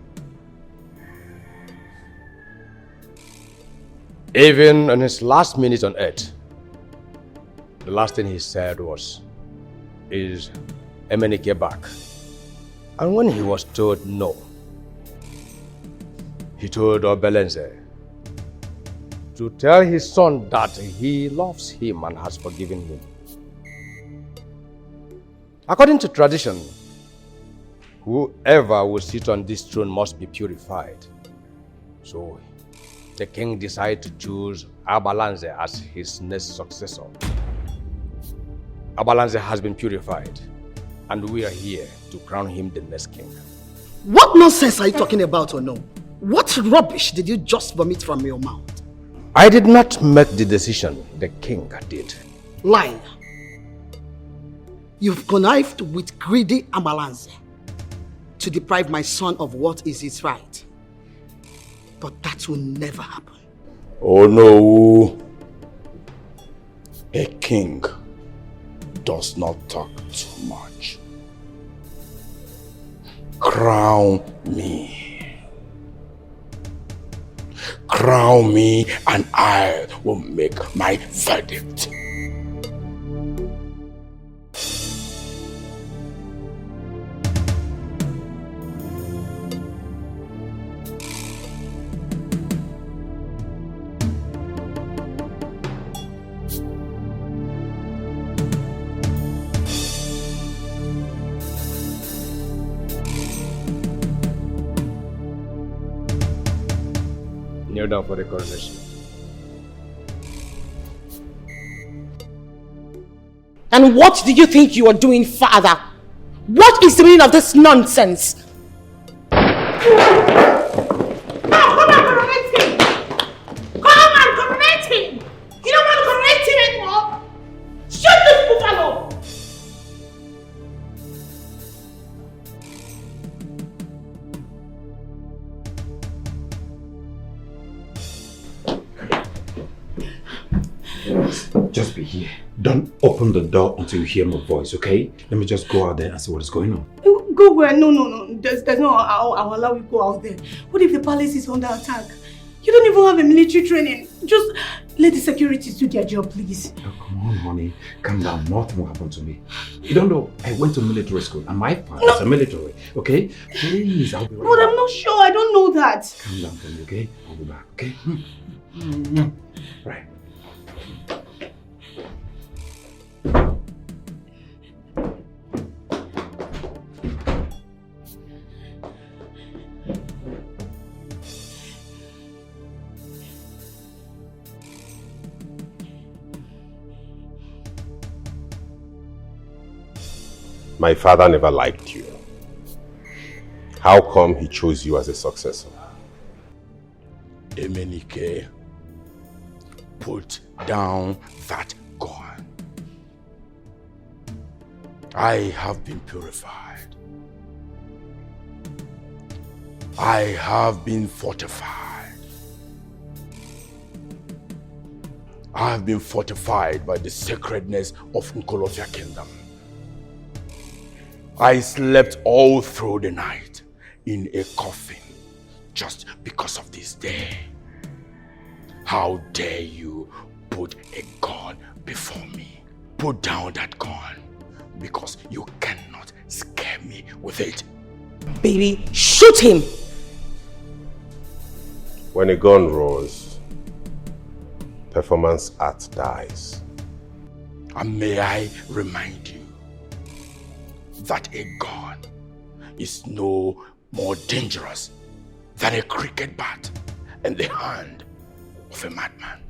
Even in his last minute on earth, the last thing he said was, "Is Emenike back?" And when he was told no, he told Obelenze to tell his son that he loves him and has forgiven him. According to tradition, whoever will sit on this throne must be purified. So the king decided to choose Abalanze as his next successor. Abalanze has been purified, and we are here to crown him the next king. What nonsense are you talking about, or no? What rubbish did you just vomit from your mouth? I did not make the decision, the king did. Liar. You've connived with greedy Abalanze to deprive my son of what is his right. But that will never happen. Oh no! A king does not talk too much. Crown me. Crown me and I will make my verdict. Kneel down for the coronation. And what do you think you are doing, father? What is the meaning of this nonsense? Come and coronate him! Come and coronate him! You don't want to coronate him anymore? Shoot this buffalo! Just be here. Don't open the door until you hear my voice, okay? Let me just go out there and see what is going on. Go where? No. There's no I'll allow you go out there. What if the palace is under attack? You don't even have a military training. Just let the securities do their job, please. Oh, come on, honey. Calm down. Nothing will happen to me. You don't know, I went to military school and my father's a military, okay? Please, I'll be right back. But I'm not sure. I don't know that. Calm down for me, okay? I'll be back, okay? Right. My father never liked you. How come he chose you as a successor? Emenike, put down that gun. I have been purified. I have been fortified. I have been fortified by the sacredness of Nkolofia Kingdom. I slept all through the night in a coffin just because of this day. How dare you put a gun before me? Put down that gun, because you cannot scare me with it. Baby, shoot him! When a gun roars, performance art dies. And may I remind you that a gun is no more dangerous than a cricket bat in the hand of a madman.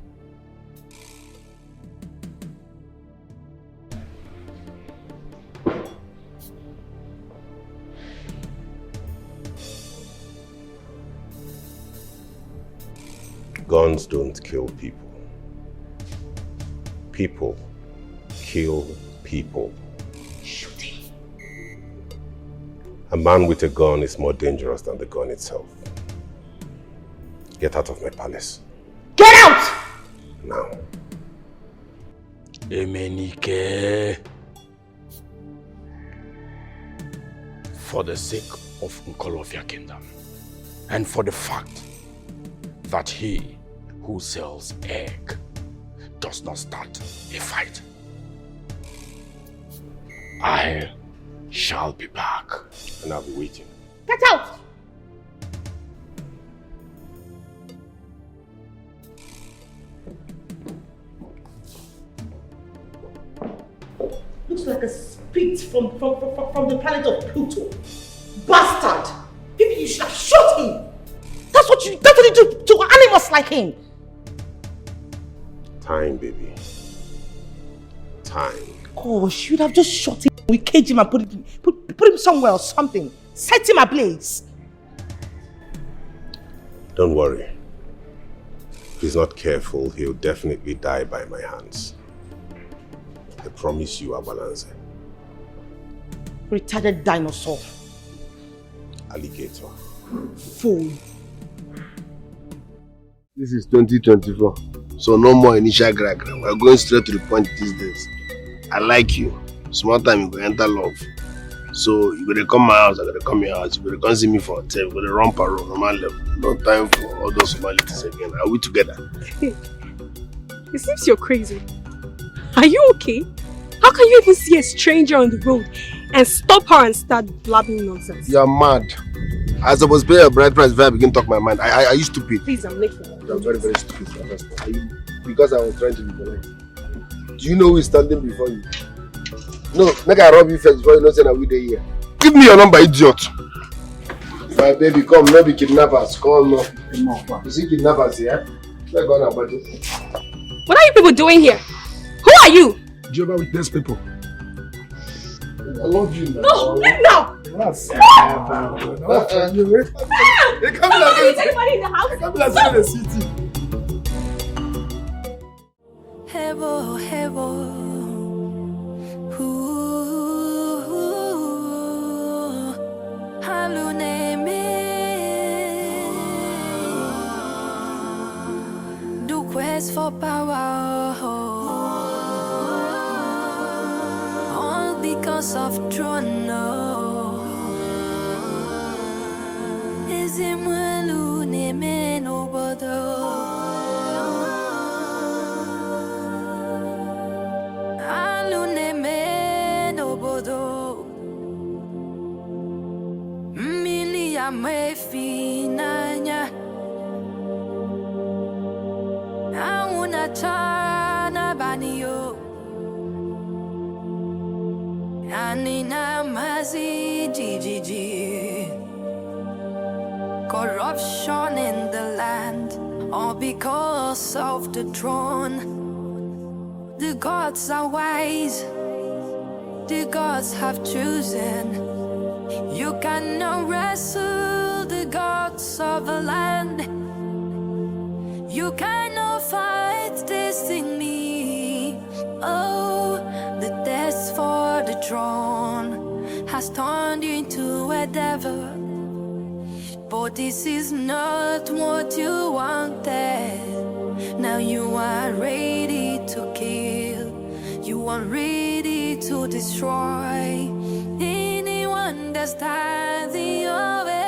Guns don't kill people. People kill people. Shooting. A man with a gun is more dangerous than the gun itself. Get out of my palace. Get out! Now. Emenike. For the sake of Nkolofia Kingdom, and for the fact that he who sells egg does not start a fight, I shall be back. And I'll be waiting. Get out! Looks like a spirit from the planet of Pluto. Bastard! Maybe you should have shot him! That's what you do to animals like him! Time, baby. Time. Gosh, you'd have just shot him. We cage him and put him somewhere or something. Set him ablaze. Don't worry. If he's not careful, he'll definitely die by my hands. I promise you, Abalance. Retarded dinosaur. Alligator. Fool. This is 2024, so no more initial grag. We're going straight to the point these days. I like you. Small time you go enter love. So you gotta come my house, I gotta come your house. You gotta come see me for hotel. You gotta run parole, normal level. No time for all those formalities again. Are we together? It seems you're crazy. Are you okay? How can you even see a stranger on the road and stop her and start blabbing nonsense? You're mad. I was paying a bride price before I begin to talk my mind. Are you stupid? Please, I'm late for that. You're very, very stupid. Because I was trying to be polite. Do you know who is standing before you? No, make I rob you first before you know say we dey here. Give me your number, idiot. My baby, come, no be kidnappers. Come on. You see kidnappers here? Let's go on about it. What are you people doing here? Who are you? Jehovah Witness people. I love you now. No, leave now! That's Stop! You can't be like anybody in the house. You can't be like in the city. Hebo, hebo. Haluneme. Do quest for power. All because of throne. Is him haluneme no bodo. Me finanya auna chana banio anina mazi gigi corruption in the land all because of the throne. The gods are wise, the gods have chosen. You cannot wrestle the gods of the land. You cannot fight destiny. Oh, the test for the throne has turned you into a devil. But this is not what you wanted. Now you are ready to kill. You are ready to destroy. Understanding of it.